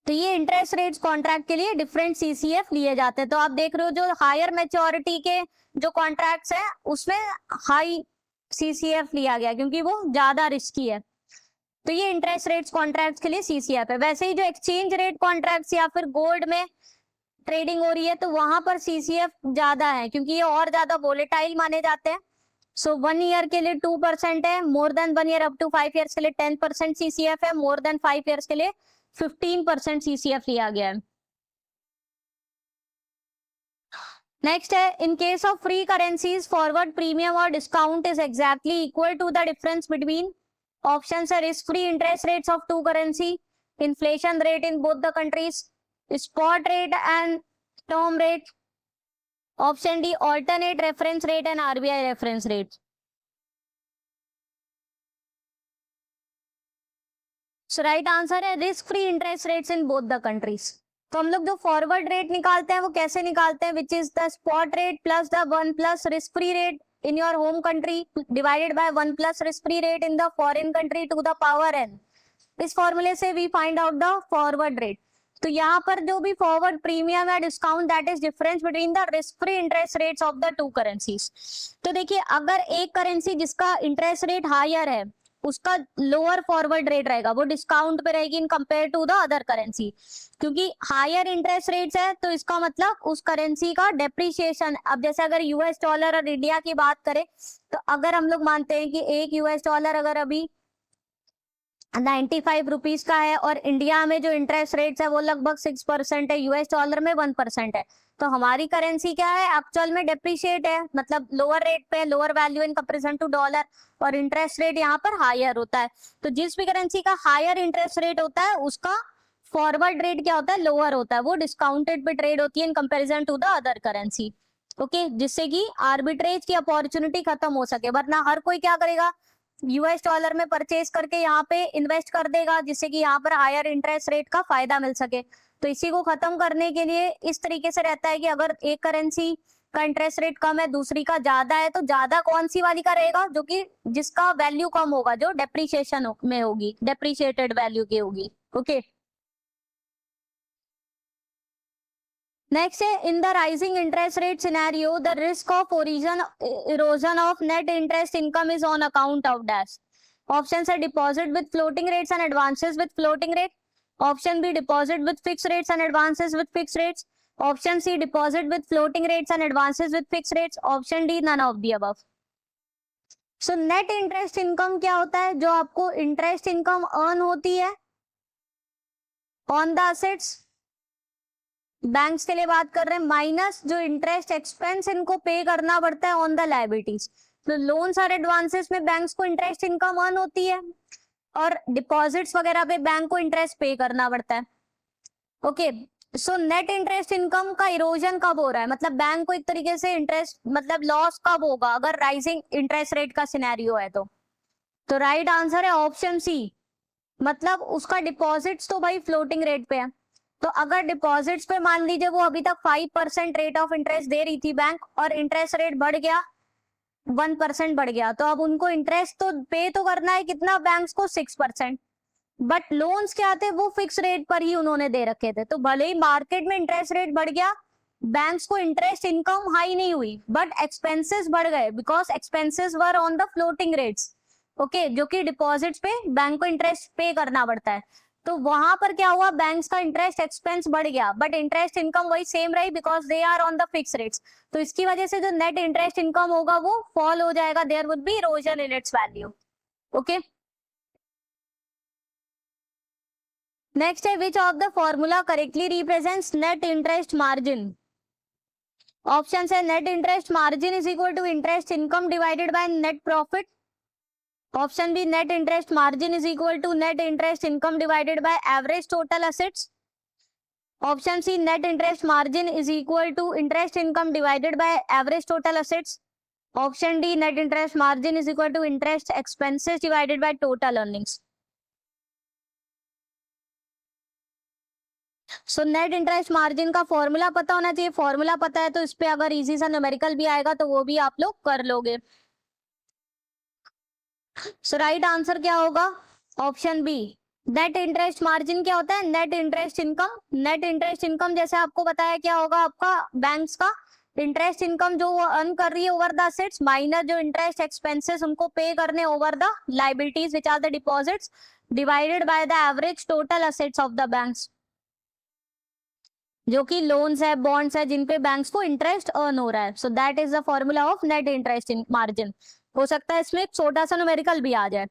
तो ये इंटरेस्ट रेट्स कॉन्ट्रैक्ट के लिए डिफरेंट सीसीएफ लिए जाते हैं। तो आप देख रहे हो जो हायर मैच्योरिटी के जो कॉन्ट्रैक्ट्स हैं उसमें हाई सीसीएफ लिया गया क्योंकि वो ज्यादा रिस्की है। तो ये इंटरेस्ट रेट्स कॉन्ट्रैक्ट्स के लिए सीसीएफ है। वैसे ही जो एक्सचेंज रेट कॉन्ट्रैक्ट्स या फिर गोल्ड में ट्रेडिंग हो रही है तो वहां पर सीसीएफ ज्यादा है क्योंकि ये और ज्यादा वोलेटाइल माने जाते हैं। सो 1 year के लिए 2% है, more than 1 year up to 5 years के लिए 10% सीसीएफ है, मोर देन 5 years के लिए 15% सीसीएफ लिया गया है। नेक्स्ट है in case of free currencies forward premium और discount is exactly equal to the difference between, option है risk free interest rates of two currency, inflation rate in both the countries, spot rate and term rate, option D alternate reference rate and RBI reference rate. So right answer है risk free interest rates in both the countries. तो हम लोग जो forward rate निकालते हैं वो कैसे निकालते हैं, which is the spot rate plus the 1 plus risk free rate in your home country divided by 1 plus risk free rate in the foreign country to the power n। इस फॉर्मूले से we find out the forward rate. तो यहाँ पर जो भी forward premium या discount that is difference between the risk free interest rates of the two currencies. तो देखिए अगर एक करेंसी जिसका इंटरेस्ट रेट हायर है उसका लोअर फॉरवर्ड रेट रहेगा, वो डिस्काउंट पे रहेगी in compare to the other currency, क्योंकि हायर इंटरेस्ट रेट्स है तो इसका मतलब उस करेंसी का डेप्रिसिएशन। अब जैसे अगर यूएस डॉलर और इंडिया की बात करें तो अगर हम लोग मानते हैं कि एक यूएस डॉलर अगर अभी 95 रुपीज का है और इंडिया में जो इंटरेस्ट रेट्स है वो लगभग 6% है, यूएस डॉलर में 1% है, तो हमारी करेंसी क्या है एक्चुअल में डेप्रिशिएट है, मतलब लोअर रेट पे, lower value in comparison to dollar, और इंटरेस्ट रेट यहाँ पर हायर होता है। तो जिस भी करेंसी का हायर इंटरेस्ट रेट होता है उसका फॉरवर्ड रेट क्या होता है, लोअर होता है, वो डिस्काउंटेड पे ट्रेड होती है in comparison to the other currency. Okay जिससे कि आर्बिट्रेज की अपॉर्चुनिटी खत्म हो सके, वरना हर कोई क्या करेगा यूएस डॉलर में परचेज करके यहाँ पे इन्वेस्ट कर देगा जिससे कि यहाँ पर हायर इंटरेस्ट रेट का फायदा मिल सके। तो इसी को खत्म करने के लिए इस तरीके से रहता है कि अगर एक करेंसी का इंटरेस्ट रेट कम है दूसरी का ज्यादा है तो ज्यादा कौन सी वाली का रहेगा, जो कि जिसका वैल्यू कम होगा, जो डेप्रिसिएशन में होगी, डेप्रिसिएटेड वैल्यू की होगी। ओके नेक्स्ट है in the rising interest rate scenario the risk of erosion of net interest income is on account of dash. Option है deposit with floating rates and advances with floating rate, option B deposit with fix rates and advances with fix rates, option C deposit with floating rates and advances with fix rates, option D none of the above. So net interest income क्या होता है, जो आपको interest income earn होती है on the assets, banks के लिए बात कर रहे हैं, माइनस जो इंटरेस्ट एक्सपेंस इनको पे करना पड़ता है ऑन द लायबिलिटीज। तो लोन्स और एडवांसेस में बैंक्स को इंटरेस्ट इनकम अर्न होती है और डिपॉजिट्स वगैरह पे बैंक को इंटरेस्ट पे करना पड़ता है। Okay so net interest income का इरोजन कब हो रहा है, मतलब बैंक को एक तरीके से इंटरेस्ट मतलब लॉस कब होगा अगर राइजिंग इंटरेस्ट रेट का सिनेरियो है तो राइट आंसर है ऑप्शन सी, मतलब उसका डिपॉजिट्स तो भाई फ्लोटिंग रेट पे है तो अगर डिपॉजिट्स पे मान लीजिए वो अभी तक 5% रेट ऑफ इंटरेस्ट दे रही थी बैंक, और इंटरेस्ट रेट बढ़ गया 1% बढ़ गया, तो अब उनको इंटरेस्ट तो पे तो करना है कितना बैंक्स को 6%, बट लोन्स क्या थे वो फिक्स रेट पर ही उन्होंने दे रखे थे। तो भले ही मार्केट में इंटरेस्ट रेट बढ़ गया, बैंक्स को इंटरेस्ट इनकम हाई नहीं हुई, बट एक्सपेंसेस बढ़ गए because expenses were on the floating rates. Okay, जो कि डिपॉजिट्स पे बैंक को इंटरेस्ट पे करना पड़ता है। तो वहां पर क्या हुआ, बैंक्स का इंटरेस्ट एक्सपेंस बढ़ गया, बट इंटरेस्ट इनकम वही सेम रही because they are on the fix rates. तो इसकी वजह से जो नेट इंटरेस्ट इनकम होगा वो फॉल हो जाएगा, there would be erosion in its value. Okay, next है which of the formula correctly represents net interest margin. Option है net interest margin is equal to interest income divided by net profit. Option B net interest margin is equal to net interest income divided by average total assets. Option C net interest margin is equal to interest income divided by average total assets. Option D net interest margin is equal to interest expenses divided by total earnings. So net interest margin का formula पता होना चाहिए, formula पता है तो इस पे अगर इजी सा न्यूमेरिकल भी आएगा तो वो भी आप लोग कर लोगे। सो राइट आंसर क्या होगा, option B. Net interest margin क्या होता है, net interest income. Net interest income जैसे आपको बताया क्या होगा, आपका बैंक्स का इंटरेस्ट इनकम जो वो अर्न कर रही है ओवर द असेट्स माइनस जो इंटरेस्ट एक्सपेंसेस उनको पे करने over the liabilities which are the deposits divided by the average total assets of the banks, जो कि लोन्स है बॉन्ड्स है जिन पे बैंक्स को इंटरेस्ट अर्न हो रहा है। सो that is the formula of net interest margin. हो सकता है इसमें एक छोटा सा न्यूमेरिकल भी आ जाए,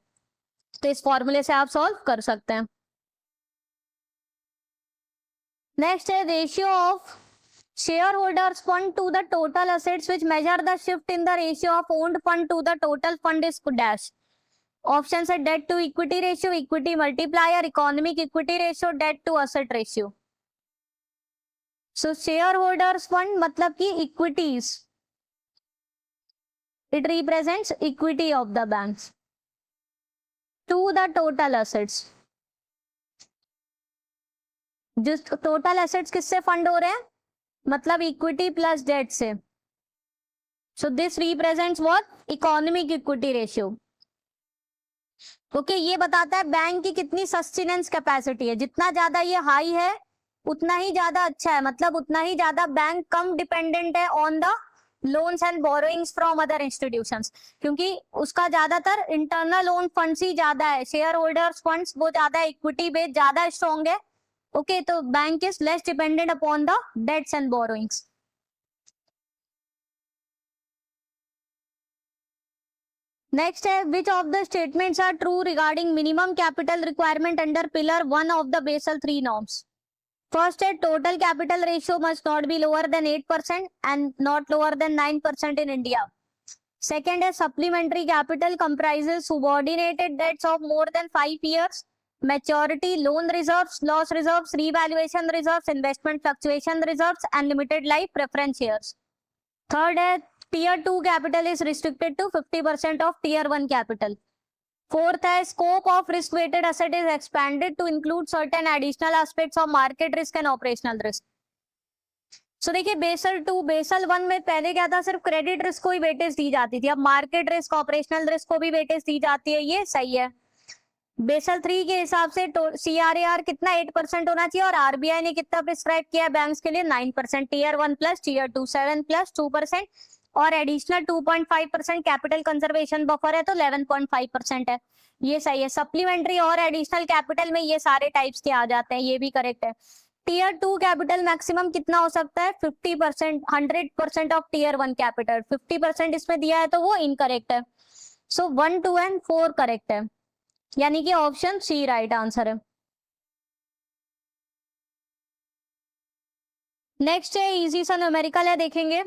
तो इस फॉर्मूले से आप सॉल्व कर सकते हैं। नेक्स्ट है ratio of share holders fund to the total assets which measure the shift in the ratio of owned fund to the total fund is dash. Option है debt to equity ratio, equity multiplier, economic equity ratio, debt to asset ratio. So share holders fund मतलब कि equities, it represents equity of the banks to the total assets. जिस total assets किससे fund हो रहे हैं, मतलब equity plus debt से। So this represents what, economic equity ratio. Okay, ये बताता है बैंक की कितनी सस्टेनेंस कैपेसिटी है, जितना ज्यादा ये हाई है उतना ही ज्यादा अच्छा है, मतलब उतना ही ज्यादा बैंक कम डिपेंडेंट है on the loans and borrowings from other institutions, क्योंकि उसका ज्यादातर इंटरनल ओन फंड्स ही ज्यादा है, शेयर होल्डर्स फंड्स वो ज्यादा इक्विटी बेस्ड ज्यादा स्ट्रॉन्ग है। ओके, तो bank is less dependent upon the debts and borrowings. Next है which of the statements are true regarding minimum capital requirement under pillar 1 of the Basel 3 norms. First, a total capital ratio must not be lower than 8% and not lower than 9% in India. Second, a supplementary capital comprises subordinated debts of more than 5 years, maturity, loan reserves, loss reserves, revaluation reserves, investment fluctuation reserves, and limited life preference shares. Third, tier 2 capital is restricted to 50% of tier 1 capital. Fourth है scope of risk weighted asset is expanded to include certain additional aspects of market risk and operational risk. So देखिए basal 2 basal 1 में पहले क्या था, सिर्फ credit risk को ही weightage दी जाती थी, अब मार्केट रिस्क ऑपरेशनल रिस्क को भी वेटेज दी जाती है, ये सही है। बेसल 3 के हिसाब से CRAR कितना 8% होना चाहिए, और RBI ने कितना प्रिस्क्राइब किया है बैंक्स के लिए 9%, टीयर 1 प्लस टीयर 2 7+2%, और एडिशनल 2.5% कैपिटल कंजर्वेशन बफर है तो 11.5% है, ये सही है। सप्लीमेंट्री और एडिशनल कैपिटल में ये सारे टाइप्स के आ जाते हैं, ये भी करेक्ट है। टीयर 2 कैपिटल मैक्सिमम कितना हो सकता है, 50%, 100% ऑफ टीयर 1 कैपिटल, 50% इसमें दिया है तो वो इनकरेक्ट है। सो 1, 2 एंड 4 करेक्ट है, यानी कि ऑप्शन सी राइट आंसर है। नेक्स्ट है इजी सा न्यूमेरिकल है, देखेंगे।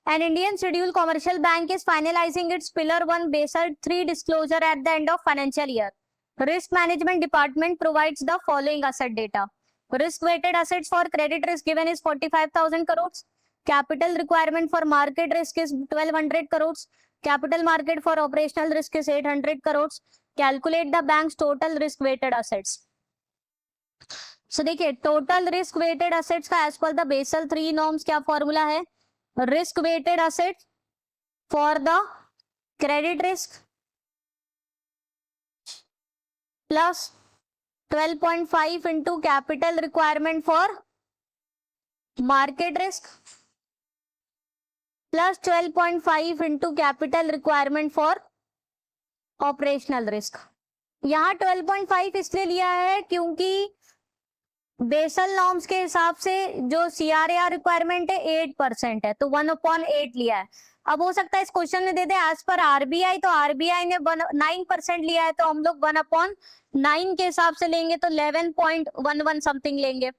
An Indian scheduled commercial bank is finalizing its pillar 1 Basel 3 disclosure at the end of financial year. Risk management department provides the following asset data. Risk weighted assets for credit risk given is 45,000 crores. Capital requirement for market risk is 1200 crores. Capital market for operational risk is 800 crores. Calculate the bank's total risk weighted assets. So देखिए total risk weighted assets का as per the Basel 3 नॉर्म्स क्या formula है, risk weighted assets for the credit risk plus 12.5 into capital requirement for market risk plus 12.5 into capital requirement for operational risk. यहाँ 12.5 इसलिए लिया है क्योंकि बेसल नॉर्म्स के हिसाब से जो CRAR रिक्वायरमेंट है 8% है, तो 1/8 लिया है. अब हो सकता है इस क्वेश्चन में दे दे एज पर RBI, तो RBI ने 9% लिया है, तो हम लोग 1/9 के हिसाब से लेंगे तो 11.11 समथिंग लेंगे.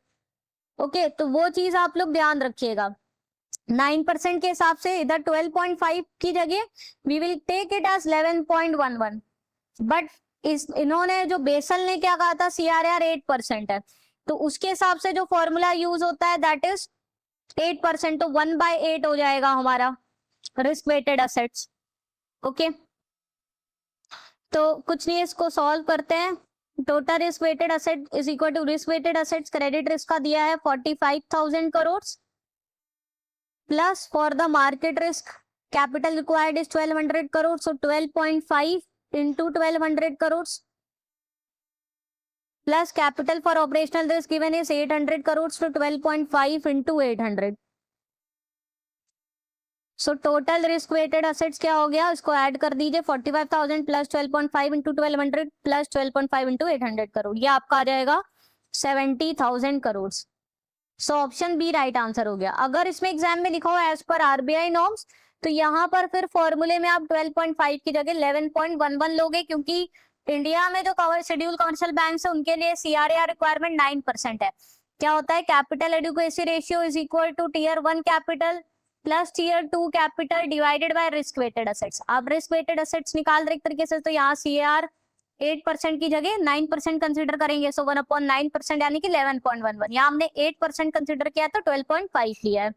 ओके तो वो चीज आप लोग ध्यान रखिएगा. 9% के हिसाब से इधर 12.5 की जगह we will take it as 11.11. But इन्होंने जो बेसल ने क्या कहा था, CRAR 8% है, तो उसके हिसाब से जो फॉर्मूला यूज होता है दैट इज 8%, तो 1/8 हो जाएगा हमारा रिस्क वेटेड एसेट्स. ओके तो कुछ नहीं, इसको सॉल्व करते हैं. Total risk weighted asset is equal to risk weighted assets credit risk का दिया है 45,000 crore plus for the market risk capital required is 1200 crore, so 12.5 into 1200 crores plus capital for operational risk given is 800 crores, to 12.5 into 800. So total risk weighted assets क्या हो गया, इसको add कर दीजिए 45,000 plus 12.5 into 1200 plus 12.5 into 800 crore, ये आपका आ जाएगा 70,000 crore. So option B right answer हो गया. अगर इसमें एग्जाम में लिखा हो एज पर RBI नॉर्म्स, तो यहाँ पर फिर फॉर्मूले में आप 12.5 की जगह 11.11 लोगे, क्योंकि इंडिया में जो शेड्यूल कमर्शियल बैंक है उनके लिए CRAR रिक्वायरमेंट 9% है. क्या होता है, capital adequacy ratio is equal to Tier 1 capital plus Tier 2 capital divided by risk weighted assets. आप रिस्क वेटेड एसेट्स निकाल रहे एक तरीके से, तो यहाँ CRAR 8% की जगह 9% कंसिडर करेंगे, सो 1/9% यानी कि 11.11. यहाँ हमने 8% कंसिडर किया तो 12.5 लिया है.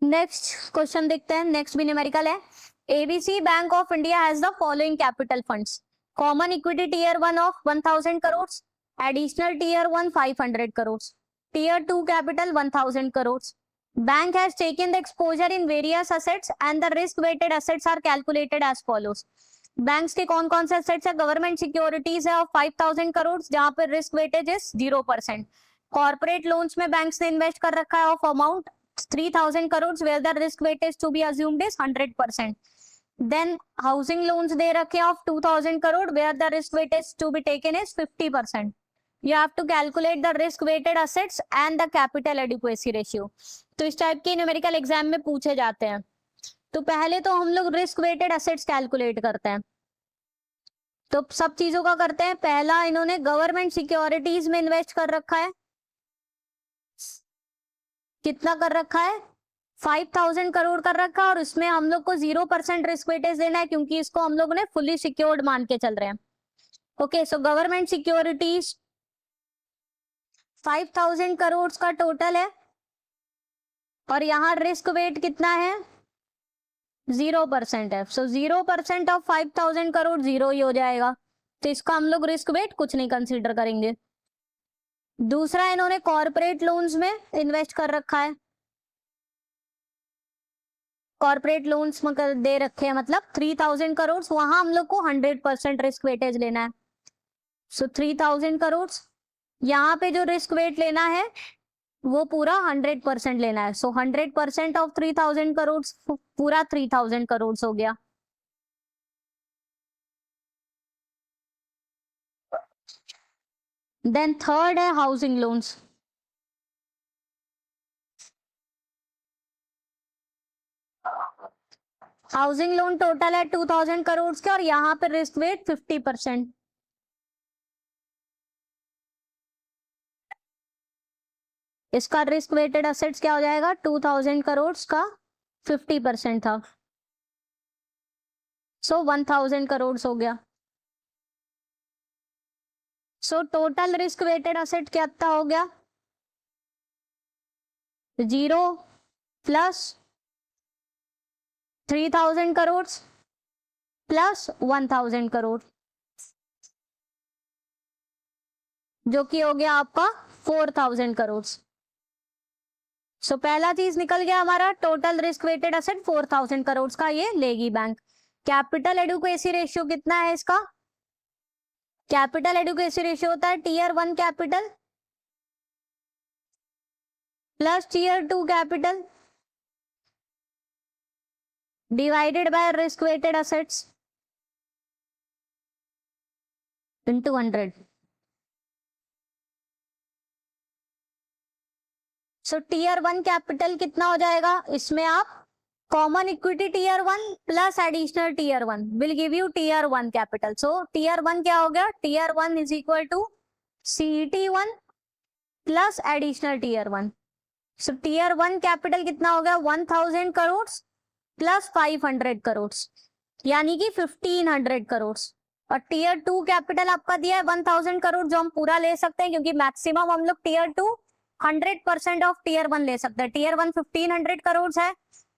नेक्स्ट क्वेश्चन देखते हैं. नेक्स्ट भी न्यूमेरिकल है. ABC bank of India has the following capital funds. Common equity Tier 1 of 1000 crore, additional Tier 1 500 crore, Tier 2 capital 1000 crores. Bank has taken the exposure in various assets and the risk weighted assets are calculated as follows. Banks के कौन कौन से assets है, government securities है of 5,000 crore जहां पर risk weightage is 0%. Corporate loans में banks ने इन्वेस्ट कर रखा है of amount 3,000 crore where the risk weightage to be assumed is 100%. Then housing loans दे रखे of 2,000 crore where the risk weightage to be taken is 50%. You have to calculate the risk weighted assets and the capital adequacy ratio. तो इस type के numerical exam में पूछे जाते हैं. तो पहले तो हम लोग रिस्क वेटेड एसेट्स कैलकुलेट करते हैं. तो सब चीजों का करते हैं. पहला इन्होंने गवर्नमेंट सिक्योरिटीज में इन्वेस्ट कर रखा है. कितना कर रखा है, 5,000 करोड़ कर रखा है, और इसमें हम लोग को 0% रिस्क वेटेज देना है क्योंकि इसको हम लोग ने फुली सिक्योर्ड मान के चल रहे हैं. Okay so government securities 5,000 crore का टोटल है, और यहाँ रिस्क वेट कितना है, 0% है. सो 0% ऑफ 5,000 करोड़ 0 ही हो जाएगा, तो इसका हम लोग रिस्क वेट कुछ नहीं कंसीडर करेंगे. दूसरा इन्होंने कॉर्पोरेट लोन्स में इन्वेस्ट कर रखा है. कॉर्पोरेट लोन्स में दे रखे हैं मतलब 3,000 करोड़, वहां हम लोग को 100% रिस्क वेटेज लेना है. सो 3,000 करोड़, यहाँ पे जो रिस्क वेट लेना है वो पूरा 100% लेना है. सो 100% ऑफ 3,000 करोड़ पूरा 3,000 करोड़ हो गया. देन थर्ड है housing loans. Housing loan total है 2,000 करोड़ के, और यहाँ पे रिस्क वेट 50%. इसका रिस्क वेटेड एसेट्स क्या हो जाएगा, 2,000 करोड़ का 50% था, सो 1,000 करोड़ हो गया. So total risk weighted asset कितना हो गया, 0 प्लस 3,000 करोड़ प्लस 1,000 करोड़. जो कि हो गया आपका 4000 करोड़। सो पहला चीज निकल गया हमारा, total risk weighted asset 4000 crore का ये लेगी बैंक। कैपिटल एडुकेसी रेशियो कितना है इसका? कैपिटल एडुकेसी रेशियो होता है tier 1 capital plus tier 2 capital divided by risk weighted assets into 100। So tier 1 capital कितना हो जाएगा? इसमें आप common equity tier 1 plus additional tier 1 will give you tier 1 capital. So tier 1 क्या हो गया? Tier 1 is equal to CET1 plus additional tier 1। So tier 1 capital कितना हो गया? 1000 करोड़ प्लस 500 करोड़, यानी कि 1500 करोड़। और टीयर 2 कैपिटल आपका दिया है 1000 करोड़, जो हम पूरा ले सकते हैं क्योंकि मैक्सिमम हम लोग टीयर 2 100% ऑफ टीयर 1 ले सकते हैं। टीयर 1 1500 करोड़ है,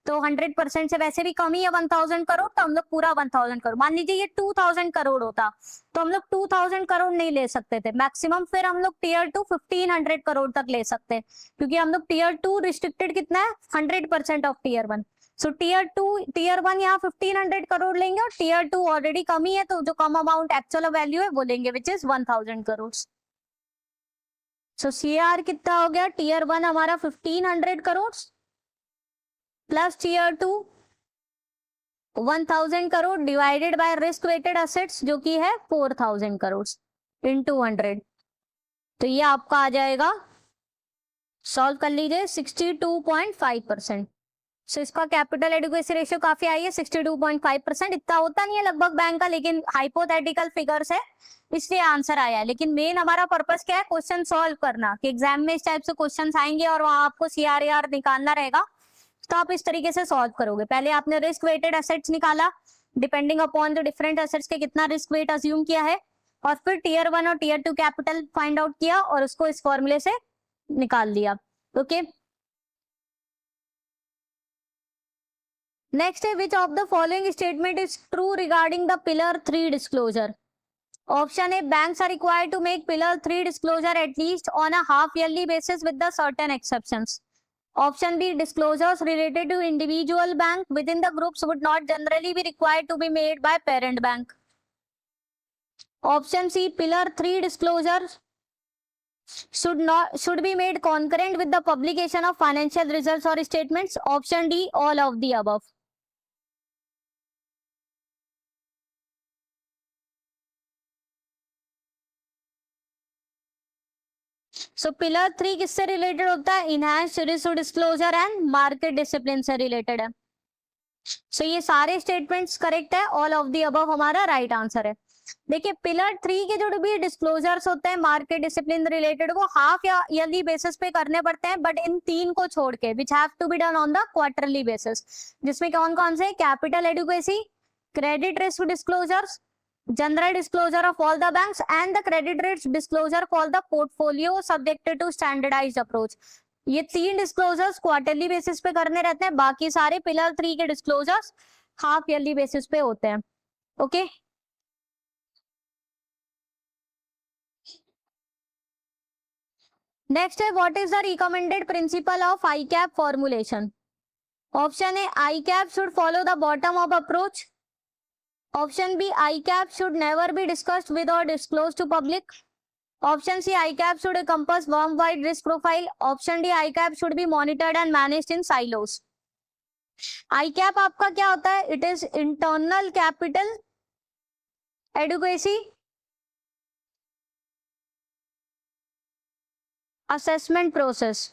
तो 100% से वैसे भी कम ही है 1000 करोड़, तो हम लोग पूरा 1000 करोड़। मान लीजिए ये 2000 करोड़ होता तो हम लोग 2000 करोड़ नहीं ले सकते थे मैक्सिमम, फिर हम लोग टीयर 2 1500 करोड़ तक ले सकते हैं क्योंकि हम लोग टीयर 2 रिस्ट्रिक्टेड कितना है? 100% ऑफ टीयर 1। सो टीयर 1 यहाँ 1500 करोड़ लेंगे और टीयर 2 ऑलरेडी कम ही है, तो जो कम अमाउंट एक्चुअल वैल्यू है वो लेंगे, which is 1000 crore. So CR कितना हो गया? टीयर 1 हमारा 1500 crore plus tier 2 1000 crore divided by risk weighted assets जो कि है 4000 करोड़ इंटू 100। तो ये आपका आ जाएगा, सॉल्व कर लीजिए, 62.5%। सो इसका कैपिटल एडुकेसी रेशियो काफी आई है 62.5%। इतना होता नहीं है लगभग बैंक का, लेकिन हाइपोथेटिकल फिगर्स है इसलिए आंसर आया है। लेकिन मेन हमारा पर्पस क्या है? क्वेश्चन सॉल्व करना, कि एग्जाम में इस टाइप से क्वेश्चन आएंगे और वहां आपको CRAR निकालना रहेगा, तो आप इस तरीके से सॉल्व करोगे। पहले आपने रिस्क वेटेड एसेट्स निकाला, depending upon the different assets के कितना रिस्क वेट अज्यूम किया है, और फिर टीयर 1 और टीयर 2 कैपिटल फाइंड आउट किया और उसको इस फॉर्मूले से निकाल दिया। ओके, नेक्स्ट है, which of the following statement is true regarding the pillar 3 disclosure? Option A, banks are required to make pillar 3 disclosure at least on a half yearly basis with the certain exceptions. Option B, disclosures related to individual bank within the groups would not generally be required to be made by parent bank. Option C, Pillar 3 disclosures should be made concurrent with the publication of financial results or statements. Option D, all of the above. So pillar 3 किससे related होता है? Enhanced risk disclosure and market discipline से related है। सो ये सारे statements correct है, all of the above हमारा right answer है। देखिए, पिलर 3 के जो भी डिस्क्लोजर्स होते हैं मार्केट डिसिप्लिन रिलेटेड, वो हाफ या ईयरली बेसिस पे करने पड़ते हैं, बट इन 3 को छोड़ के, which have to be done on the quarterly basis, जिसमें कौन कौन से? Capital adequacy, credit risk disclosures, general disclosure of all the banks, and the credit risk disclosure for the portfolio subjected to standardized approach. ये 3 disclosures quarterly basis पे करने रहते हैं, बाकी सारे पिलर 3 के डिस्क्लोजर्स हाफ ईयरली बेसिस पे होते हैं। ओके, नेक्स्ट है, what is the recommended principle of ICAP formulation? Option A, ICAP should follow the bottom up approach. Option B, ICAP should never be discussed with or disclosed to public. Option C, ICAP should encompass firm-wide risk profile. Option D, ICAP should be monitored and managed in silos. ICAP आपका क्या होता है? It is internal capital adequacy assessment process.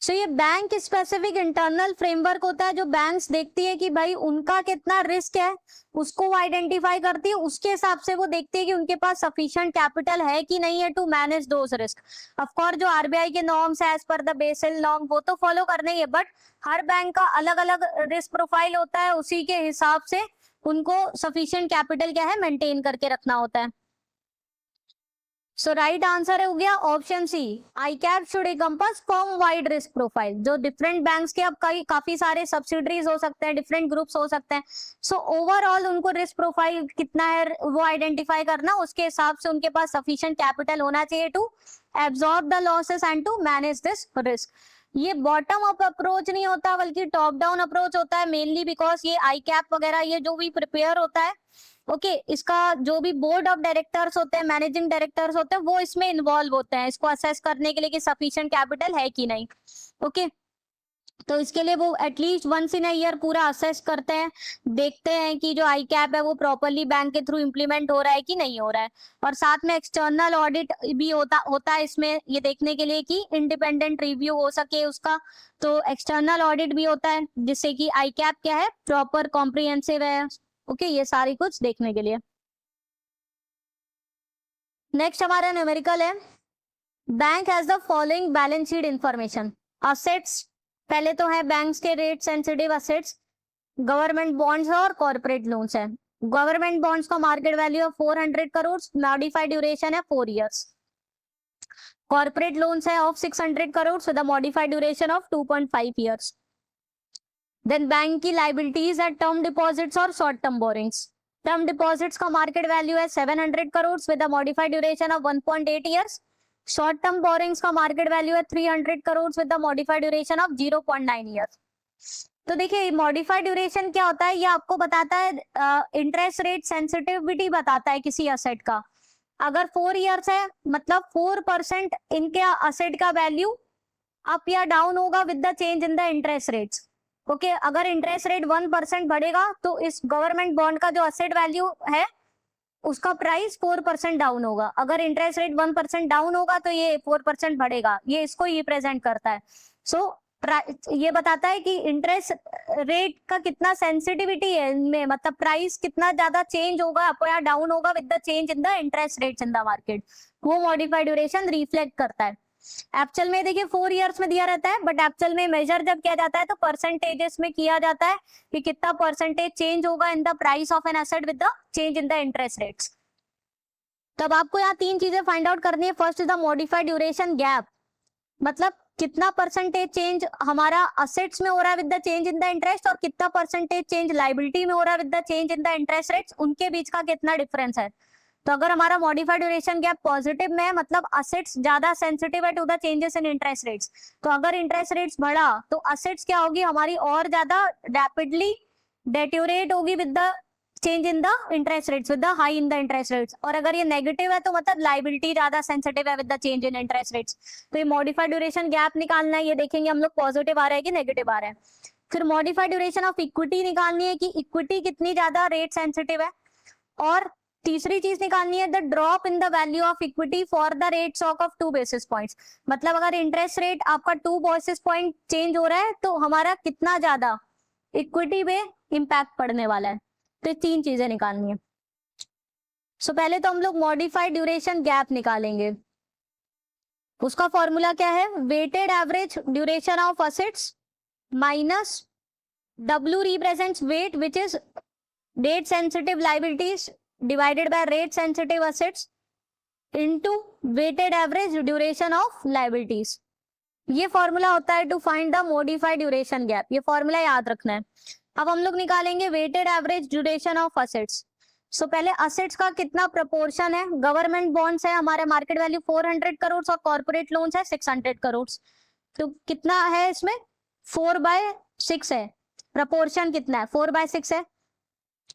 सो ये bank specific internal framework होता है जो banks देखती है कि भाई उनका कितना रिस्क है, उसको वो आइडेंटिफाई करती है, उसके हिसाब से वो देखती है कि उनके पास सफिशिएंट कैपिटल है कि नहीं है to manage those risk. Of course जो RBI के नॉर्म्स है as per the Basel norm वो तो फॉलो करने ही है, बट हर बैंक का अलग अलग रिस्क प्रोफाइल होता है, उसी के हिसाब से उनको सफिशिएंट कैपिटल क्या है मेंटेन करके रखना होता है। सो राइट आंसर हो गया option C, ICAAP should encompass firm wide risk profile. जो डिफरेंट बैंक्स के अब काफी सारे सब्सिडरीज हो सकते हैं, डिफरेंट ग्रुप्स हो सकते हैं, सो ओवरऑल उनको रिस्क प्रोफाइल कितना है वो आइडेंटिफाई करना, उसके हिसाब से उनके पास सफिशिएंट कैपिटल होना चाहिए to absorb the losses and to manage this risk. ये बॉटम अप अप्रोच नहीं होता बल्कि टॉप डाउन अप्रोच होता है, मेनली बिकॉज ये आई कैप वगैरह ये जो भी प्रिपेयर होता है, ओके इसका जो भी बोर्ड ऑफ डायरेक्टर्स होते हैं, मैनेजिंग डायरेक्टर्स होते हैं, वो इसमें इन्वॉल्व होते हैं इसको असेस करने के लिए कि सफिशिएंट कैपिटल है कि नहीं। ओके तो इसके लिए वो at least once in a year पूरा असेस करते हैं, देखते हैं कि जो आई कैप है वो प्रॉपरली बैंक के थ्रू इम्प्लीमेंट हो रहा है कि नहीं हो रहा है। और साथ में एक्सटर्नल ऑडिट भी होता है इसमें, ये देखने के लिए कि इंडिपेंडेंट रिव्यू हो सके उसका, तो एक्सटर्नल ऑडिट भी होता है जिससे कि आई कैप क्या है, प्रॉपर कॉम्प्रिहेंसिव है। ओके ये सारी कुछ देखने के लिए। नेक्स्ट हमारा न्यूमेरिकल है, bank has the following balance sheet information. Assets पहले तो है बैंक्स के rate sensitive assets, government bonds और कॉर्पोरेट लोन्स है। गवर्नमेंट बॉन्ड्स का मार्केट वैल्यू है 400 करोड़, मॉडिफाइड ड्यूरेशन है 4 इयर्स। कॉर्पोरेट लोन्स है of 600 crore with a modified duration of 2.5 years. Then bank की लाइबिलिटीज है टर्म डिपॉजिट्स और short term borrowings. Term deposits का मार्केट वैल्यू है 700 crore with a modified duration of 1.8 years. Short term borings का market value है 300 crore with the modified duration of 0.9 years. तो देखिए modified duration क्या होता है, ये आपको बताता है इंटरेस्ट रेट सेंसिटिविटी बताता है किसी असेट का। अगर 4 इयर्स है मतलब 4% इनके असेट का वैल्यू अप या डाउन होगा with the change in the interest rates. Okay अगर इंटरेस्ट रेट 1% बढ़ेगा तो इस गवर्नमेंट बॉन्ड का जो असेट वैल्यू है उसका प्राइस 4% डाउन होगा। अगर इंटरेस्ट रेट 1% डाउन होगा तो ये 4% बढ़ेगा, ये इसको रिप्रेजेंट करता है। सो ये बताता है कि इंटरेस्ट रेट का कितना सेंसिटिविटी है इनमें, मतलब प्राइस कितना ज्यादा चेंज होगा अप या डाउन होगा with the change in the interest rates in the market, वो मॉडिफाइड ड्यूरेशन रिफ्लेक्ट करता है। एक्चुअल में देखिए 4 इयर्स में दिया रहता है, बट एक्चुअल में मेजर जब किया जाता है तो परसेंटेजेस में किया जाता है कि कितना परसेंटेज चेंज होगा in the price of an asset with the change in the interest rates. तब आपको यहाँ 3 चीजें फाइंड आउट करनी है। First is the modified duration gap, मतलब कितना परसेंटेज चेंज हमारा असेट्स में हो रहा है with the change in the interest और कितना परसेंटेज चेंज लाइबिलिटी में हो रहा है with the change in the interest rates, उनके बीच का कितना डिफरेंस है। तो अगर हमारा मॉडिफाइड ड्यूरेशन गैप पॉजिटिव में है मतलब असेट्स ज्यादा सेंसिटिव है to the changes in interest rates, तो अगर इंटरेस्ट रेट्स बढ़ा तो असेट्स क्या होगी हमारी और ज्यादा रैपिडली डेट्यूरेट होगी with the change in the interest rates, with the high in the interest rates. और अगर ये नेगेटिव है तो मतलब लाइबिलिटी ज्यादा सेंसिटिव है with the change in interest rates. तो ये मॉडिफाइड ड्यूरेशन गैप निकालना है, ये देखेंगे हम लोग पॉजिटिव आ रहा है कि नेगेटिव आ रहा है। फिर मॉडिफाइड ड्यूरेशन ऑफ इक्विटी निकालनी है कि इक्विटी कितनी ज्यादा रेट सेंसिटिव है। और तीसरी चीज निकालनी है the drop in the value of equity for the rate shock of 2 basis points, मतलब अगर इंटरेस्ट रेट आपका 2 बेसिस पॉइंट चेंज हो रहा है तो हमारा कितना ज्यादा इक्विटी पे इंपैक्ट पड़ने वाला है। तो 3 चीजें निकालनी है। सो पहले तो हम लोग मॉडिफाइड ड्यूरेशन गैप निकालेंगे। उसका फॉर्मूला क्या है, weighted average duration of assets minus W represents weight which is date sensitive liabilities divided by rate sensitive assets into weighted average duration of liabilities। ये फॉर्मूला होता है to find the modified duration gap, ये formula याद रखना है। अब हम लोग निकालेंगे weighted average duration of assets. So पहले असेट्स का कितना प्रपोर्शन है, गवर्नमेंट बॉन्ड्स है हमारे मार्केट वैल्यू 400 करोड़ और कॉर्पोरेट लोन्स है 600 करोड़, तो कितना है इसमें 4/6 है। प्रपोर्शन कितना है 4/6 है,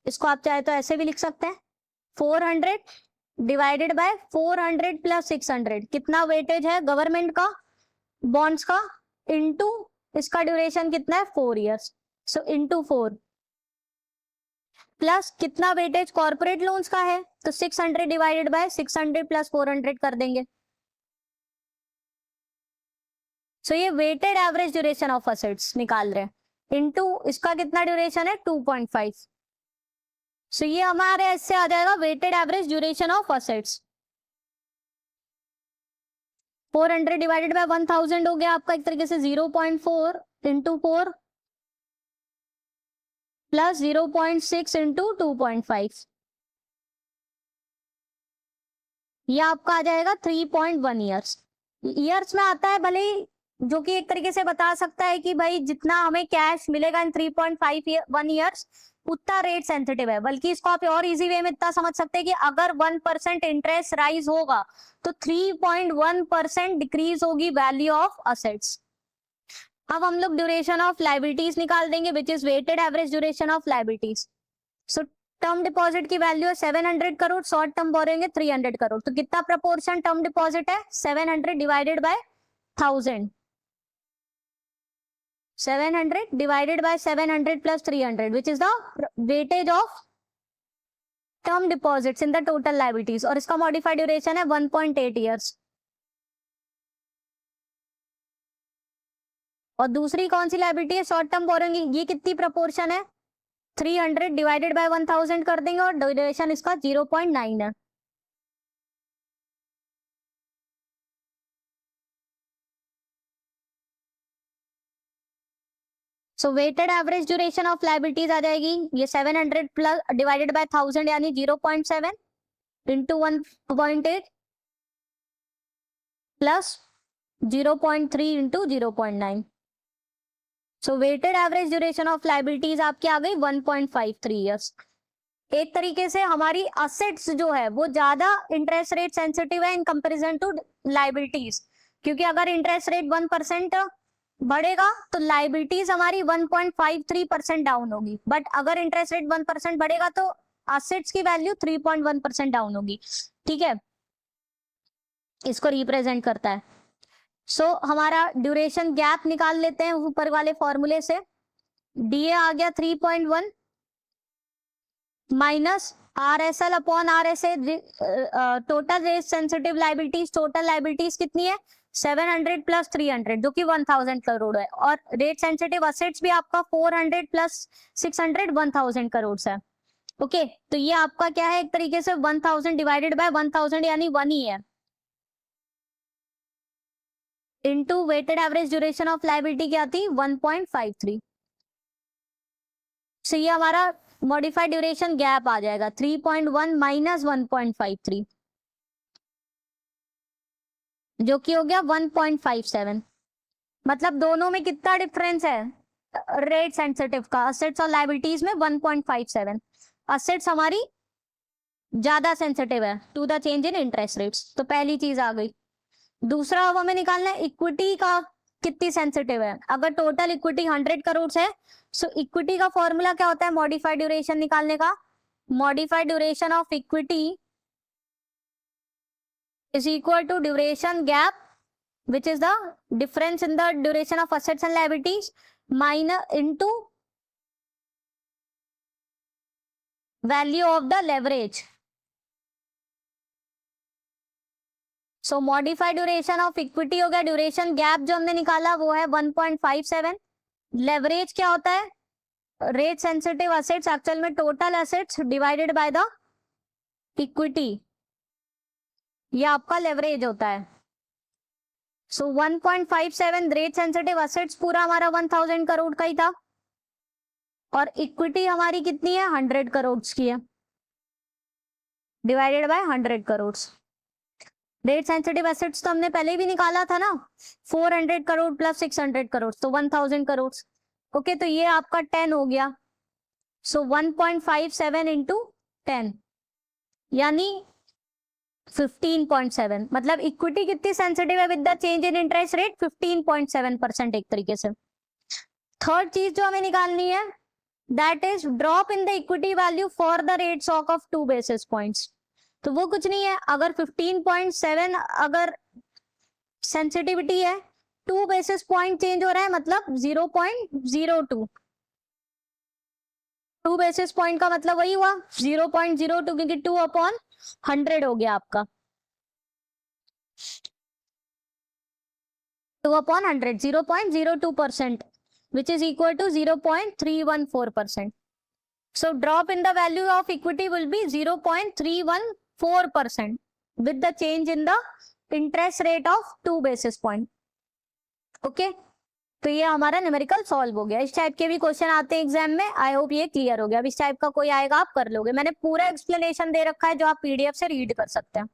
इसको आप चाहे तो ऐसे भी लिख सकते हैं 400 डिवाइडेड बाय 400 प्लस 600, कितना वेटेज है गवर्नमेंट का बॉन्ड्स का इनटू इसका ड्यूरेशन कितना है 4 इयर्स, सो इनटू 4 प्लस कितना वेटेज कॉर्पोरेट लोन्स का है तो 600 डिवाइडेड बाय 600 प्लस 400 कर देंगे। सो ये weighted average duration of assets निकाल रहे हैं इनटू इसका कितना ड्यूरेशन है 2.5। सो ये हमारे ऐसे आ जाएगा weighted average duration of assets 400 divided by 1000 हो गया आपका एक तरीके से 0.4 इंटू 4 प्लस 0.6 इंटू 2.5, ये आपका आ जाएगा 3.1 ईयर्स। ईयर्स में आता है भले ही, जो कि एक तरीके से बता सकता है कि भाई जितना हमें कैश मिलेगा इन 3.1 ईयर्स उतना रेट सेंसिटिव है। बल्कि इसको आप और इजी वे में इतना समझ सकते हैं कि अगर 1% इंटरेस्ट राइज होगा तो 3.1% डिक्रीज होगी वैल्यू ऑफ असेट्स। अब हम लोग ड्यूरेशन ऑफ लाइबिलिटीज निकाल देंगे which is weighted average duration of liabilities. So term deposit की वैल्यू है 700 करोड़, शॉर्ट टर्म बोरोइंग है 300 करोड़। तो कितना प्रपोर्शन टर्म डिपॉजिट है? 700 divided by 1000, 700 divided by 700 plus 300 which is the weightage of term deposits in the total liabilities, और इसका modified duration है 1.8 years। और दूसरी कौन सी लाइबिलिटी है? Short term borrowing. ये कितनी प्रपोर्शन है? 300 डिवाइडेड बाय 1000 कर देंगे और ड्यूरेशन इसका 0.9 है। So weighted average duration of liabilities आ जाएगी ये 700 प्लस डिवाइडेड बाय 1000 यानी 0.7 into 1.8 plus 0.3 into 0.9। So weighted average duration of liabilities आपकी आ गई 1.53 ईयर्स। एक तरीके से हमारी असेट्स जो है वो ज्यादा इंटरेस्ट रेट सेंसिटिव है इन कंपैरिजन टू लाइबिलिटीज, क्योंकि अगर इंटरेस्ट रेट 1% बढ़ेगा तो लाइबिलिटीज हमारी 1.53% डाउन होगी, बट अगर इंटरेस्ट रेट 1% बढ़ेगा तो असेट्स की वैल्यू 3.1% डाउन होगी। ठीक है, इसको रिप्रेजेंट करता है। सो हमारा ड्यूरेशन गैप निकाल लेते हैं ऊपर वाले फॉर्मूले से। डीए आ गया 3.1 minus RSL upon RSA, total rate sensitive liabilities, total liabilities कितनी है? 700 प्लस 300 जो कि 1000 करोड़ है, और रेट सेंसिटिव असेट्स भी आपका 400 प्लस 600 1000 करोड़ है। ओके, तो ये आपका क्या है? एक तरीके से 1000 डिवाइडेड बाय 1000 यानी 1 ही है, into weighted average duration of liability क्या थी? 1.53। सो ये हमारा मॉडिफाइड ड्यूरेशन गैप आ जाएगा 3.1 माइनस 1.53 जो कि हो गया 1.57। मतलब दोनों में कितना डिफरेंस है रेट सेंसिटिव का? असेट्स और लाइबिलिटीज में 1.57। असेट्स हमारी ज्यादा सेंसिटिव है to the change in interest rates, तो पहली चीज आ गई। दूसरा अब हमें निकालना है इक्विटी का कितनी सेंसिटिव है। अगर टोटल इक्विटी 100 करोड़ है, सो इक्विटी का फॉर्मूला क्या होता है मॉडिफाइड ड्यूरेशन निकालने का? Modified duration of equity is equal to duration gap, which is the difference in the duration of assets and liabilities minus into value of the leverage. So modified duration of equity हो गया, duration gap जो हमने निकाला वो है 1.57। leverage क्या होता है? rate sensitive assets एक्चुअल में total assets divided by the equity, ये आपका लेवरेज होता है। सो 1.57 रेट सेंसिटिव असेट्स पूरा हमारा 1000 करोड़ का ही था, और इक्विटी हमारी कितनी है? 100 करोड़ की है, divided by 100 crore. Rate sensitive assets तो हमने पहले भी निकाला था ना, 400 करोड़ प्लस 600 करोड़ तो 1000 करोड़। ओके, तो ये आपका 10 हो गया। सो 1.57 इंटू 10 यानी 15.7। मतलब इक्विटी कितनी सेंसिटिव है with the change in interest rate? 15.7% एक तरीके से। थर्ड चीज जो हमें निकालनी है that is drop in the equity value for the rate shock of 2 basis points. तो वो कुछ नहीं है, अगर 15.7 अगर सेंसिटिविटी है, 2 बेसिस पॉइंट चेंज हो रहा है मतलब 0.02। 2 बेसिस पॉइंट का मतलब वही हुआ 0.02, क्योंकि 2/100 हो गया आपका, 2/100 0.02%, which is equal to 0.314%. So drop in the value of equity will be 0.314% with the change in the interest rate of 2 basis point. Okay, तो ये हमारा न्यूमेरिकल सॉल्व हो गया। इस टाइप के भी क्वेश्चन आते हैं एग्जाम में। आई होप ये क्लियर हो गया। अब इस टाइप का कोई आएगा आप कर लोगे। मैंने पूरा एक्सप्लेनेशन दे रखा है जो आप पीडीएफ से रीड कर सकते हैं।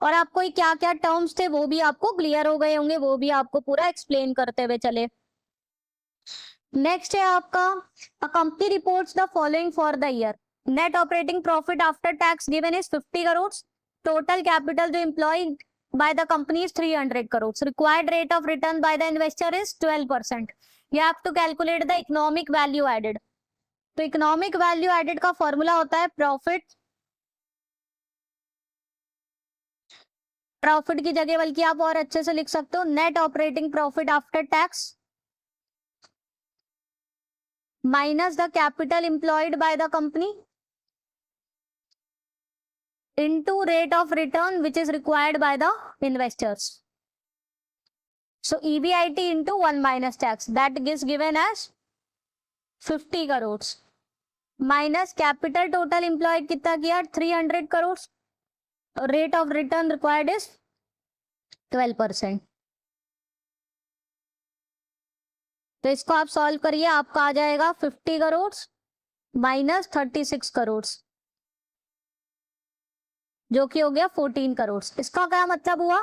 और आपको क्या क्या टर्म्स थे वो भी आपको क्लियर हो गए होंगे, वो भी आपको पूरा एक्सप्लेन करते हुए चले। नेक्स्ट है आपका, a company reports the following for the year. Net operating profit after tax given is 50 crore. Total capital जो employ by the company is 300 crore. Required rate of return by the investor is 12%। You have to calculate the economic value added. तो economic value added का formula होता है profit की जगह बल्कि आप और अच्छे से लिख सकते हो net operating profit after tax minus the capital employed by the company into rate of return which is required by the investors. So EBIT into 1 minus tax, that is given as 50 crores minus capital total employed कितना किया 300 crores, rate of return required is 12%. तो इसको आप solve करिए, आपका आ जाएगा 50 crore minus 36 crore जो कि हो गया 14 करोड़। इसका क्या मतलब हुआ,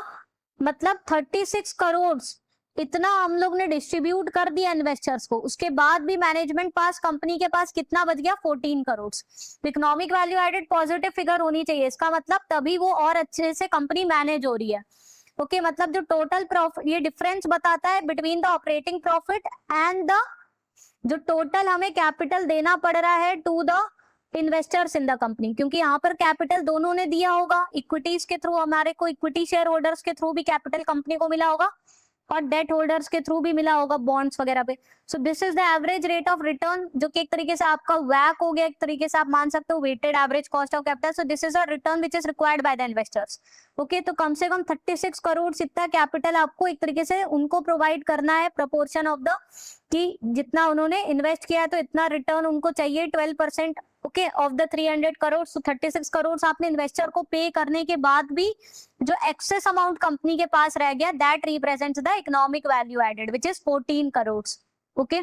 मतलब 36 करोड़ इतना हम लोग ने डिस्ट्रीब्यूट कर दिया इन्वेस्टर्स को, उसके बाद भी मैनेजमेंट पास कंपनी के पास कितना बच गया 14 crore. Economic value added positive figure होनी चाहिए, इसका मतलब तभी वो और अच्छे से कंपनी मैनेज हो रही है। ओके मतलब जो टोटल प्रॉफिट, ये डिफरेंस बताता है between the operating profit and the जो टोटल हमें कैपिटल देना पड़ रहा है to the investors in the company, क्योंकि यहाँ पर कैपिटल दोनों ने दिया होगा, इक्विटीज के थ्रू हमारे को इक्विटी शेयर होल्डर्स के थ्रू भी कैपिटल कंपनी को मिला होगा और डेट होल्डर्स के थ्रू भी मिला होगा बॉन्ड्स वगैरह पे। सो this is the average rate of return, जो कि एक तरीके से आपका वैक हो गया, एक तरीके से आप मान सकते हो weighted average cost of capital. So this is a return which is required by the investors. Okay तो कम से कम 36 करोड़ इतना कैपिटल आपको एक तरीके से उनको प्रोवाइड करना है, प्रपोर्शन ऑफ द कि जितना उन्होंने इन्वेस्ट किया है तो इतना रिटर्न उनको चाहिए 12%। ओके ऑफ द 300 करोड़, सो 36 करोड़ आपने इन्वेस्टर को पे करने के बाद भी जो एक्सेस अमाउंट कंपनी के पास रह गया, that represents the economic value added which is 14 crore. Okay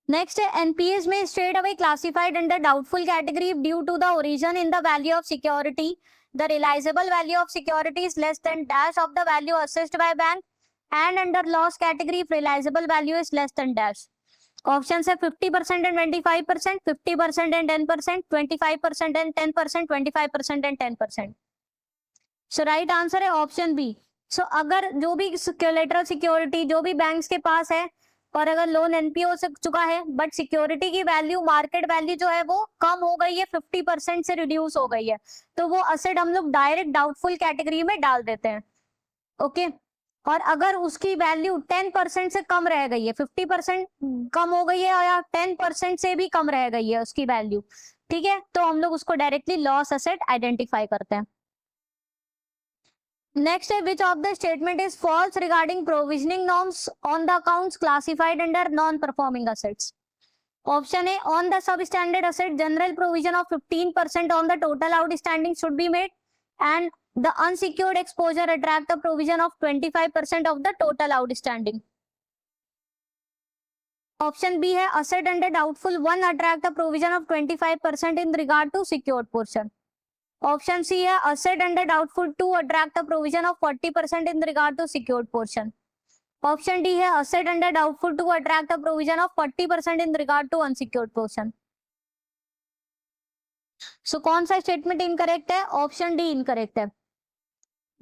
next है एनपीएस में straight away classified under doubtful category due to the origin in the value of security. The realisable value of security is less than dash of the value assessed by bank and under loss category realisable value is less than dash. Option है 50% and 25%, 50% and 10%, 25% and 10%, 25% and 10%। So right answer है option B. सो अगर जो भी collateral security जो भी banks के पास है और अगर लोन एनपीओ हो चुका है बट सिक्योरिटी की वैल्यू मार्केट वैल्यू जो है वो कम हो गई है, 50% से रिड्यूस हो गई है, तो वो असेट हम लोग डायरेक्ट डाउटफुल कैटेगरी में डाल देते हैं। ओके और अगर उसकी वैल्यू 10% से कम रह गई है, 50% कम हो गई है या 10% से भी कम रह गई है उसकी वैल्यू, ठीक है, तो हम लोग उसको डायरेक्टली लॉस असेट आइडेंटिफाई करते हैं। नेक्स्ट है which of the statement is false regarding provisioning norms on the accounts classified under non performing assets. Option A on the sub standard asset general provision of 15% on the total outstanding should be made and the unsecured exposure attract a provision of 25% of the total outstanding. Option B है asset under doubtful one attract a provision of 25% in regard to secured portion. Option C है asset under doubtful two attract a provision of 40% in regard to secured portion. Option D है asset under doubtful two attract a provision of 40% in regard to unsecured portion. So कौन सा statement incorrect है, option D incorrect है।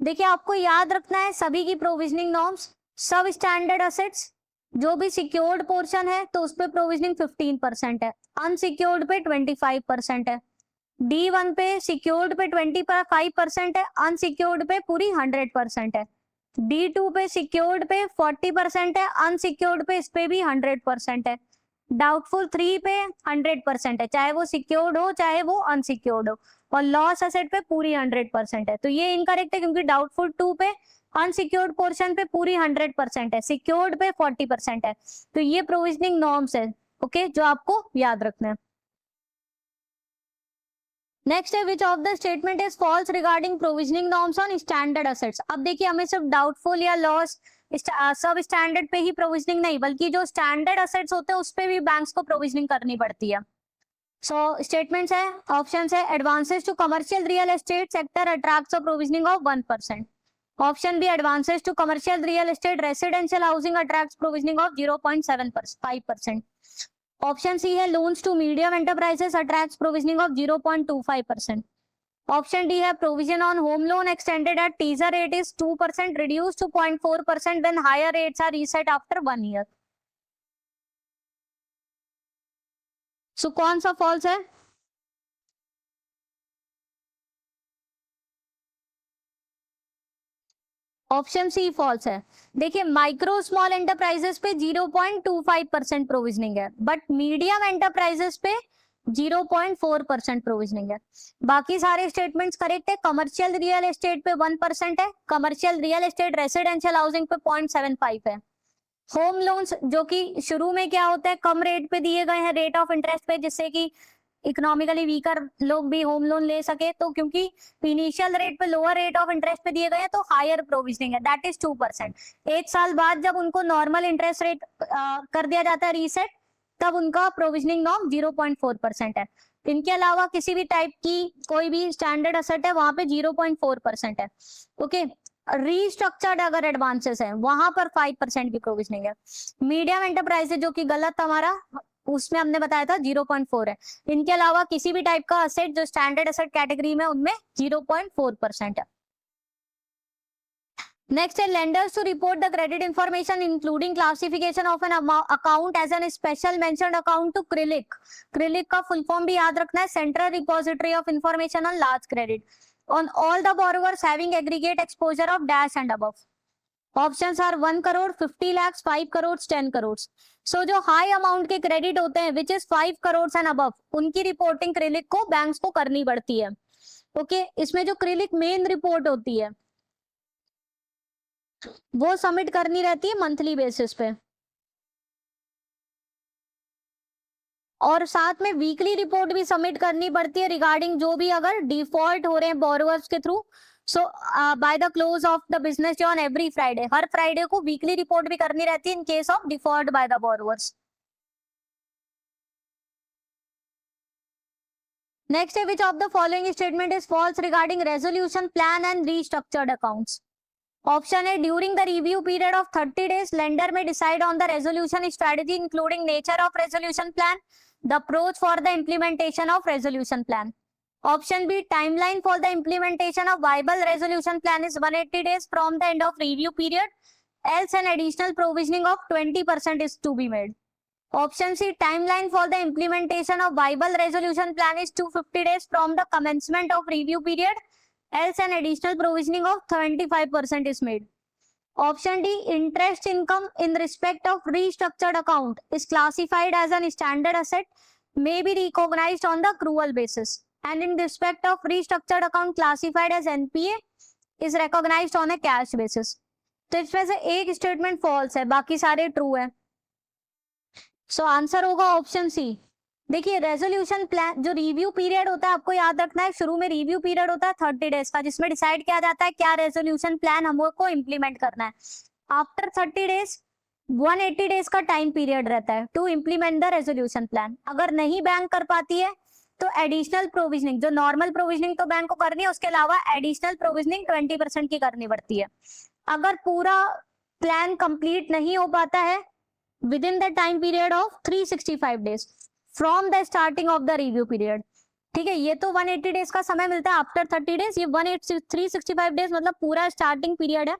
देखिए आपको याद रखना है सभी की प्रोविजनिंग नॉर्म्स, सब स्टैंडर्ड असेट्स जो भी सिक्योर्ड पोर्शन है तो उस पे प्रोविजनिंग 15% है, अनसिक्योर्ड पे 25% है, D1 पे सिक्योर्ड पे 25% है, अनसिक्योर्ड पे पूरी 100% है, D2 पे सिक्योर्ड पे 40% है, अनसिक्योर्ड पे इस पे भी 100% है, डाउटफुल 3 पे 100% है, चाहे वो सिक्योर्ड हो चाहे वो अनसिक्योर्ड हो, और लॉस असेट पे पूरी 100% है। तो ये इनकरेक्ट है क्योंकि डाउटफुल 2 पे अनसिक्योर्ड पोर्शन पे पूरी 100% है, सिक्योर्ड पे 40% है। तो ये प्रोविजनिंग नॉर्म्स है, ओके, जो आपको याद रखना है। नेक्स्ट है which of the statement is false regarding provisioning norms on standard assets. अब देखिए हमें सिर्फ डाउटफुल या लॉस सब स्टैंडर्ड पे ही प्रोविजनिंग नहीं, बल्कि जो स्टैंडर्ड असेट्स होते हैं उस पे भी बैंक्स को प्रोविजनिंग करनी पड़ती है। सो स्टेटमेंट्स है, ऑप्शन है advances to commercial real estate sector attracts a provisioning of 1%. Option B advances to commercial real estate residential housing attracts provisioning of 0.75%. Option C है loans to medium enterprises attracts provisioning of 0.25%. Option D है provision on home loan extended at teaser rate is 2% reduced to 0.4% when higher rates are reset after 1 year. सो कौन सा false है? Option C false है. देखिए micro small enterprises पे 0.25% provisioning है, but medium enterprises पे 0.4% provisioning है. बाकी सारे स्टेटमेंट्स करेक्ट है. कमर्शियल रियल एस्टेट पे 1% है, commercial real estate residential housing पे 0.75 है. होम लोन्स जो कि शुरू में क्या होता है कम रेट पे दिए गए हैं रेट ऑफ इंटरेस्ट पे, जिससे कि इकोनॉमिकली वीकर लोग भी होम लोन ले सके, तो क्योंकि इनिशियल रेट पे लोअर रेट ऑफ इंटरेस्ट पे दिए गए हैं तो हायर प्रोविजनिंग है, दैट इज 2%. एक साल बाद जब उनको नॉर्मल इंटरेस्ट रेट कर दिया जाता है रीसेट, तब उनका प्रोविजनिंग नॉर्म 0.4% है. इनके अलावा किसी भी टाइप की कोई भी स्टैंडर्ड असेट है वहां पे 0.4% है. ओके, रीस्ट्रक्चर्ड अगर एडवांसेस है वहां पर 5% की प्रोविजनिंग है. मीडियम एंटरप्राइजेस जो कि गलत हमारा, उसमें हमने बताया था 0.4 है. इनके अलावा किसी भी टाइप का असेट जो स्टैंडर्ड असेट कैटेगरी में उनमें 0.4% है. नेक्स्ट है lenders to report the credit information including classification of an account as an special mentioned account to क्रिलिक. क्रिलिक का फुल फॉर्म भी याद रखना है, central repository of information on large credit on all the borrowers having aggregate exposure of dash and above. Options are 1 crore, 50 lakhs, 5 crores, 10 crores. So जो high amount के credit होते हैं which is 5 crores and above, उनकी reporting क्रिलिक को banks को करनी पड़ती है. ओके, इसमें जो क्रिलिक मेन रिपोर्ट होती है वो सबमिट करनी रहती है मंथली बेसिस पे, और साथ में वीकली रिपोर्ट भी सबमिट करनी पड़ती है रिगार्डिंग जो भी अगर डिफॉल्ट हो रहे हैं बोरोवर्स के through. So by the close of the business day on every Friday, हर फ्राइडे को वीकली रिपोर्ट भी करनी रहती है in case of default by the borrowers. Next है which of the following statement is false regarding resolution plan and restructured accounts. Option है during the review period of 30 days lender में decide on the resolution strategy including nature of resolution plan, the approach for the implementation of resolution plan. Option B, timeline for the implementation of viable resolution plan is 180 days from the end of review period, else an additional provisioning of 20% is to be made. Option C, timeline for the implementation of viable resolution plan is 250 days from the commencement of review period, else an additional provisioning of 25% is made. Option D, interest income in respect of restructured account is classified as an standard asset, may be recognized on the accrual basis, and in respect of restructured account classified as NPA is recognized on a cash basis. तो इसमें से एक statement false है, बाकी सारे true है. So answer होगा option C. देखिए रेजोल्यूशन प्लान जो रिव्यू पीरियड होता है आपको याद रखना है, शुरू में रिव्यू पीरियड होता है 30 days का, जिसमें डिसाइड किया जाता है क्या रेजोल्यूशन प्लान हमको इम्प्लीमेंट करना है. आफ्टर 30 days 180 days का टाइम पीरियड रहता है to implement the resolution plan. अगर नहीं बैंक कर पाती है तो एडिशनल प्रोविजनिंग, जो नॉर्मल प्रोविजनिंग तो बैंक को करनी है, उसके अलावा एडिशनल प्रोविजनिंग 20% की करनी पड़ती है. अगर पूरा प्लान कंप्लीट नहीं हो पाता है with in the time period of 365 days from the starting of the review period, ठीक है, ये तो 180 days का समय मिलता है आफ्टर 30 days, ये 365 days मतलब पूरा स्टार्टिंग पीरियड है,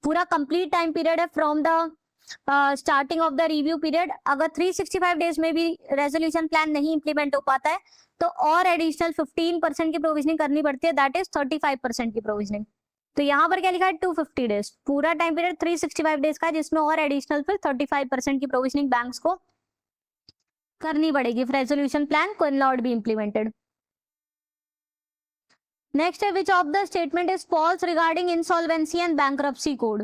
पूरा कंप्लीट टाइम पीरियड है from the starting of the review period. अगर 365 days में भी रेजोल्यूशन प्लान नहीं इंप्लीमेंट हो पाता है तो और एडिशनल 15% की प्रोविजनिंग करनी पड़ती है, दैट इज 35% की प्रोविजनिंग. तो यहाँ पर क्या लिखा है 250 days, पूरा टाइम पीरियड 365 days का है, जिसमें और एडिशनल फिर 35% की प्रोविजनिंग बैंक्स को करनी पड़ेगी if resolution plan cannot be implemented. Next है which of the statement is false regarding insolvency and bankruptcy code.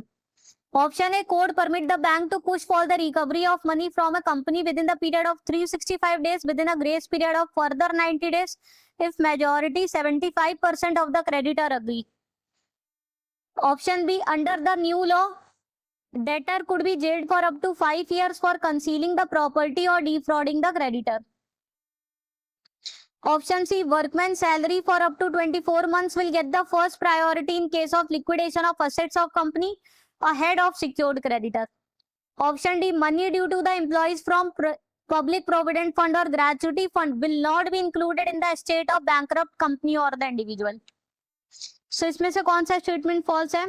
Option A, code permit the bank to push for the recovery of money from a company within the period of 365 days within a grace period of further 90 days if majority 75% of the creditor agree. Option B, under the new law debtor could be jailed for up to 5 years for concealing the property or defrauding the creditor. Option C, workman's salary for up to 24 months will get the first priority in case of liquidation of assets of company ahead of secured creditor. Option D, money due to the employees from public provident fund or gratuity fund will not be included in the estate of bankrupt company or the individual. So इसमें से कौन सा statement false है?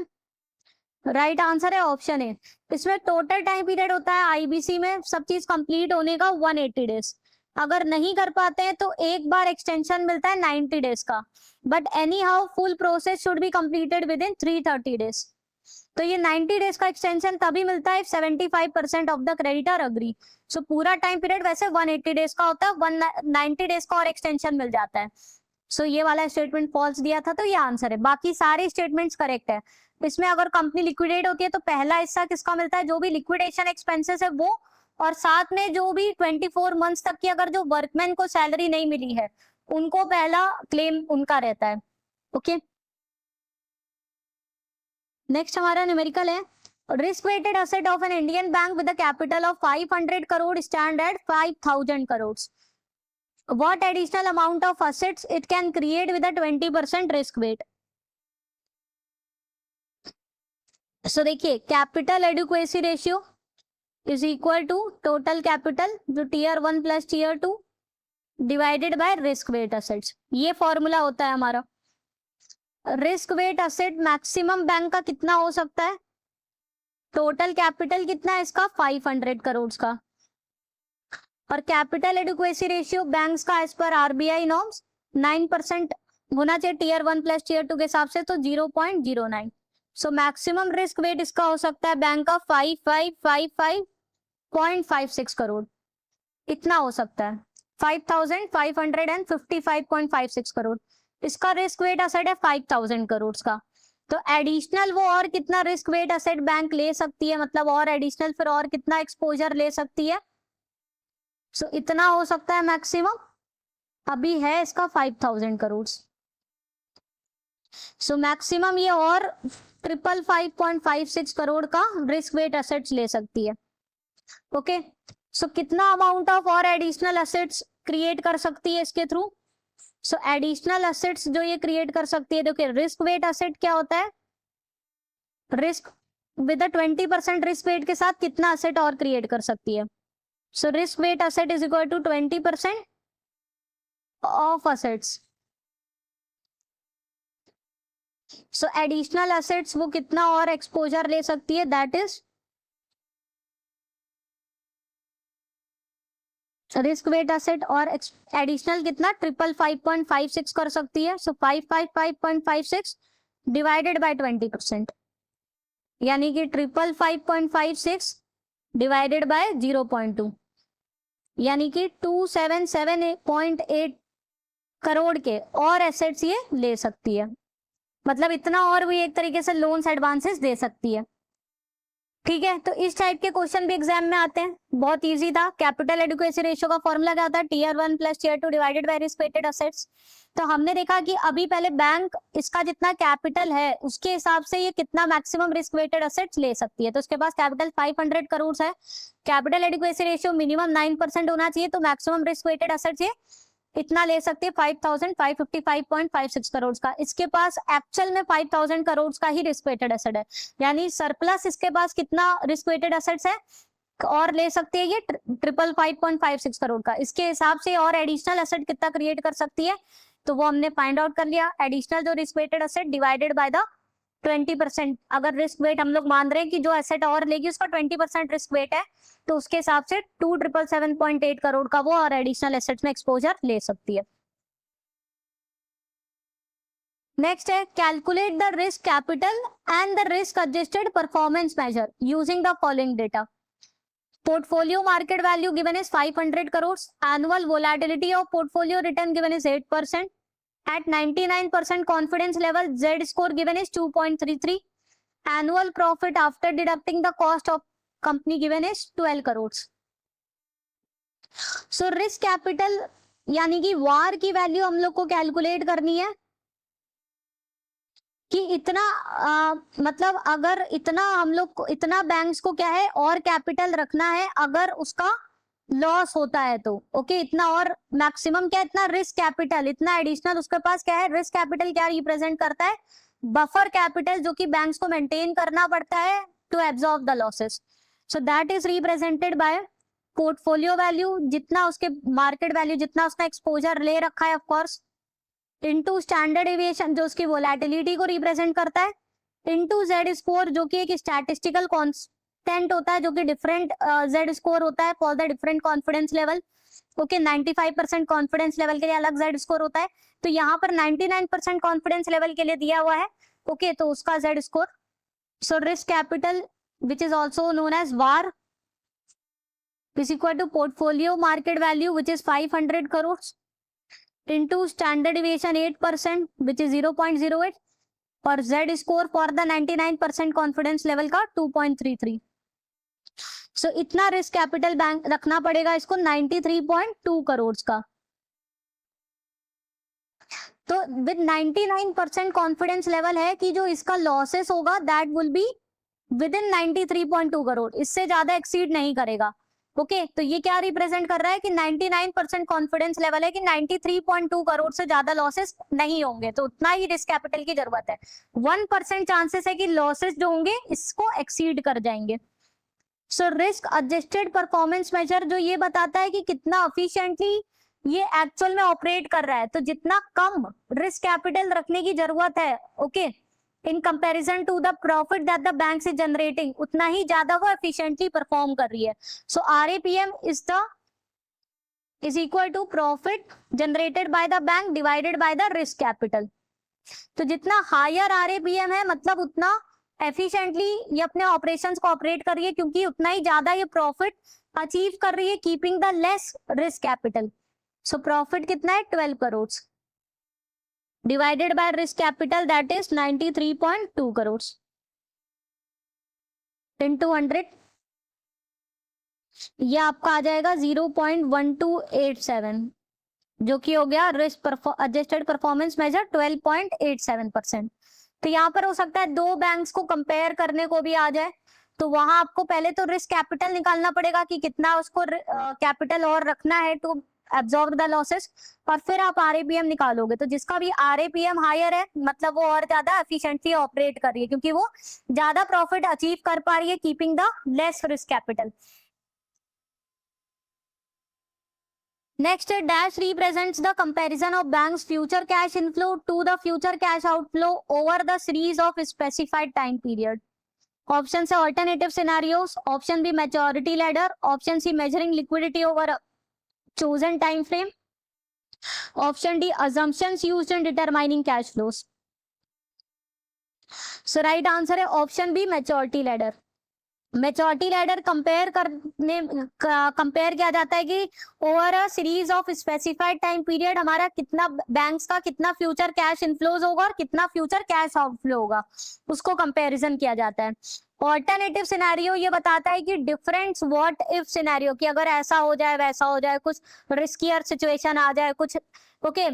Right answer है option A. इसमें total time period होता है IBC में सब चीज कंप्लीट होने का 180 डेज। अगर नहीं कर पाते हैं तो एक बार एक्सटेंशन मिलता है 90 डेज का, but any how full process should be completed with in 330 days. तो ये 90 डेज का एक्सटेंशन तभी मिलता है 75% ऑफ द क्रेडिटर अग्री। सो पूरा टाइम पीरियड वैसे 180 डेज का होता है, 190 डेज का और एक्सटेंशन मिल जाता है। सो ये वाला स्टेटमेंट फॉल्स दिया था, तो ये आंसर है। बाकी सारे स्टेटमेंट्स करेक्ट है। इसमें अगर कंपनी लिक्विडेट होती है तो पहला हिस्सा किसका मिलता है? जो भी लिक्विडेशन एक्सपेंसेस है वो, और साथ में जो भी 24 मंथ्स तक की अगर जो वर्कमैन को सैलरी नहीं मिली है उनको पहला क्लेम उनका रहता है। ओके, नेक्स्ट हमारा न्यूमेरिकल है, risk weighted asset of an Indian bank with a capital of 500 crore stand at 5000 crore. What additional amount of assets it can create with a 20% risk weight? So देखिए, capital adequacy ratio is equal to total capital जो tier 1 plus tier 2 divided by risk weight assets. ये formula होता है हमारा। Risk weight asset maximum bank का कितना हो सकता है? टोटल कैपिटल कितना है इसका? 500 करोड़ का। और कैपिटल एडिक्वेसी रेशियो बैंक्स का एज पर आरबीआई नॉर्म्स 9% होना चाहिए टीयर 1 प्लस टीयर 2 के हिसाब से, तो 0.09। सो मैक्सिमम रिस्क वेट इसका हो सकता है बैंक का 5555.56 करोड़, इतना हो सकता है। 5555.56 करोड़ इसका रिस्क वेट एसेट है 5000 करोड़ का। तो एडिशनल वो और कितना रिस्क वेट एसेट बैंक ले सकती है, मतलब और एडिशनल फिर और कितना एक्सपोजर ले सकती है? सो इतना हो सकता है मैक्सिमम। अभी है इसका 5000 करोड़। सो मैक्सिमम ये और 555.56 करोड़ का रिस्क वेट एसेट्स ले सकती है। ओके, सो कितना अमाउंट ऑफ और एडिशनल एसेट्स क्रिएट कर सकती है इसके थ्रू? सो एडिशनल एसेट्स जो ये क्रिएट कर सकती है, देखिए रिस्क वेट एसेट क्या होता है? रिस्क विद 20% रिस्क वेट के साथ कितना एसेट और क्रिएट कर सकती है? So risk weight asset is equal to 20% of assets. So additional assets वो कितना और एक्सपोजर ले सकती है? That is risk weight asset और एडिशनल कितना? 555.56 कर सकती है। सो 555.56 डिवाइडेड बाय 20%, यानी कि 555.56 डिवाइडेड बाय 0.2, यानी कि 277.8 करोड़ के और एसेट्स ये ले सकती है। मतलब इतना और भी एक तरीके से लोन्स एडवांसेस दे सकती है। ठीक है, तो इस टाइप के क्वेश्चन भी एग्जाम में आते हैं। बहुत इजी था। कैपिटल एडिक्वेसी रेशियो का फॉर्मूला क्या था? Tier 1 plus tier 2 divided by risk weighted assets. तो हमने देखा कि अभी पहले बैंक इसका जितना कैपिटल है उसके हिसाब से ये कितना मैक्सिमम रिस्क वेटेड एसेट्स ले सकती है। तो उसके पास कैपिटल 500 करोड़ है, कैपिटल एडिक्वेसी रेशियो मिनिमम 9% होना चाहिए, तो मैक्सिमम रिस्क वेटेड एसेट्स ये इतना ले सकते हैं 5555.56 करोड़ का। इसके पास एक्चुअल में 5000 करोड़ का ही रिस्क वेटेड एसेट है, यानी सरप्लस इसके पास कितना रिस्क वेटेड एसेट्स है और ले सकती है ये 555.56 करोड़ का। इसके हिसाब से और एडिशनल एसेट कितना क्रिएट कर सकती है, तो वो हमने फाइंड आउट कर लिया। एडिशनल जो risk weighted asset divided by the 20%। अगर रिस्क वेट हम लोग मान रहे हैं कि जो एसेट और लेगी उसका 20% रिस्क वेट है, तो उसके हिसाब से 2777.8 करोड़ का वो और एडिशनल एसेट्स में एक्सपोजर ले सकती है। नेक्स्ट है, calculate the risk capital and the risk adjusted performance measure using the following data. Portfolio market value given is 500 crores. Annual volatility of portfolio return given is 8%. At 99% confidence level, Z score given is 2.33. Annual profit after deducting the cost of company given is 12 crores. So risk capital यानी कि वार की value हम लोग को calculate करनी है कि इतना मतलब अगर इतना हम लोग को इतना बैंक्स को क्या है और कैपिटल रखना है, अगर उसका लॉस होता है तो ओके इतना, और मैक्सिमम क्या, इतना रिस्क कैपिटल, इतना एडिशनल उसके पास क्या है, रिस्क कैपिटल क्या रिप्रेजेंट करता है, बफर कैपिटल जो कि बैंक्स को मेंटेन करना पड़ता है to absorb the losses. So that is represented by portfolio value, जितना उसके मार्केट वैल्यू, जितना उसका एक्सपोजर ले रखा है of course, into standard deviation जो उसकी वोलेटिलिटी को रिप्रेजेंट करता है, इनटू जेड स्कोर जो कि एक स्टैटिस्टिकल कांस्टेंट होता है, जो कि डिफरेंट जेड स्कोर होता है for the different confidence level. Okay 95% confidence level के लिए अलग जेड स्कोर होता है, तो यहाँ पर 99% कॉन्फिडेंस लेवल के लिए दिया हुआ है। ओके तो उसका Z score, so risk capital which is also known as VaR is equal to portfolio market value which is 500 crores into standard deviation 8% which is 0.08 और Z score for the 99% confidence level का 2.33। so इतना risk capital bank रखना पड़ेगा इसको 93.2 करोड़ का। तो with 99% confidence level है कि जो इसका लॉसेस होगा that will be with in 93.2 crore, इससे ज्यादा एक्सीड नहीं करेगा। ओके तो ये क्या रिप्रेजेंट कर रहा है कि 99% कॉन्फिडेंस लेवल है कि 93.2 करोड़ से ज्यादा लॉसेस नहीं होंगे, तो उतना ही रिस्क कैपिटल की जरूरत है। 1% चांसेस है कि लॉसेस जो होंगे इसको एक्सीड कर जाएंगे। So risk adjusted performance measure जो ये बताता है कि कितना एफिशिएंटली ये एक्चुअल में ऑपरेट कर रहा है, तो जितना कम रिस्क कैपिटल रखने की जरूरत है okay in comparison to the profit that the bank is generating, उतना ही ज्यादा वो एफिशिएंटली परफॉर्म कर रही है। So RAPM is equal to profit generated by the bank divided by the risk capital. तो जितना हायर आरएपीएम है मतलब उतना एफिशिएंटली ये अपने ऑपरेशंस को ऑपरेट कर रही है, क्योंकि उतना ही ज्यादा ये प्रॉफिट अचीव कर रही है keeping the less risk capital. So profit कितना है 12 crore divided by risk capital that is 93.2 crore into 100, ये आपका आ जाएगा 0.1287 जो कि हो गया रिस्क एडजस्टेड परफॉर्मेंस मेजर 12.87%। तो यहाँ पर हो सकता है दो बैंक्स को कंपेयर करने को भी आ जाए, तो वहां आपको पहले तो रिस्क कैपिटल निकालना पड़ेगा कि कितना उसको कैपिटल और रखना है टू एब्जॉर्ब द लॉसेस, और फिर आप आरएपीएम निकालोगे। तो जिसका भी आरएपीएम हायर है मतलब वो और ज्यादा एफिशिएंटली ऑपरेट कर रही है, क्योंकि वो ज्यादा प्रॉफिट अचीव कर पा रही है keeping the less risk capital. Next, dash represents the comparison of bank's future cash inflow to the future cash outflow over the series of specified time period. Option A alternative scenarios, option B maturity ladder, option C measuring liquidity over a chosen time frame, option D assumptions used in determining cash flows. So right answer है option B maturity ladder। Maturity ladder compare किया जाता है कि over a series of specified time period हमारा कितना banks का कितना future cash inflows होगा और कितना फ्यूचर कैश आउटफ्लो होगा, उसको कंपैरिजन किया जाता है। ऑल्टरनेटिव सिनेरियो ये बताता है कि डिफरेंट व्हाट इफ सिनेरियो, कि अगर ऐसा हो जाए वैसा हो जाए, कुछ रिस्कियर सिचुएशन आ जाए कुछ ओके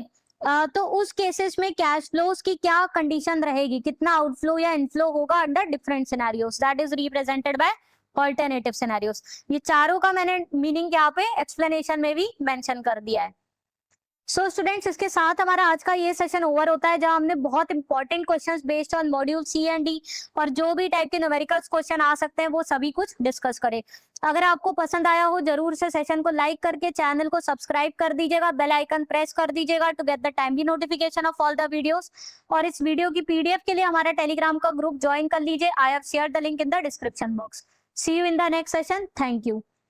तो उस केसेस में कैश फ्लोज की क्या कंडीशन रहेगी, कितना आउटफ्लो या इनफ्लो होगा under different scenarios, that is represented bye alternative scenarios. ये चारों का मैंने मीनिंग यहाँ पे एक्सप्लेनेशन में भी मेंशन कर दिया है। सो स्टूडेंट्स इसके साथ हमारा आज का ये सेशन ओवर होता है, जहां हमने बहुत important questions based on module C and D और जो भी टाइप के न्यूमेरिकल्स क्वेश्चन आ सकते हैं वो सभी कुछ डिस्कस करें। अगर आपको पसंद आया हो जरूर से सेशन को लाइक करके चैनल को सब्सक्राइब कर दीजिएगा, बेल आइकन प्रेस कर दीजिएगा to get the timely notification of all the videos. और इस वीडियो की पीडीएफ के लिए हमारा टेलीग्राम का ग्रुप ज्वाइन कर लीजिए, I have shared the link in the description box. See you in the next session, thank you.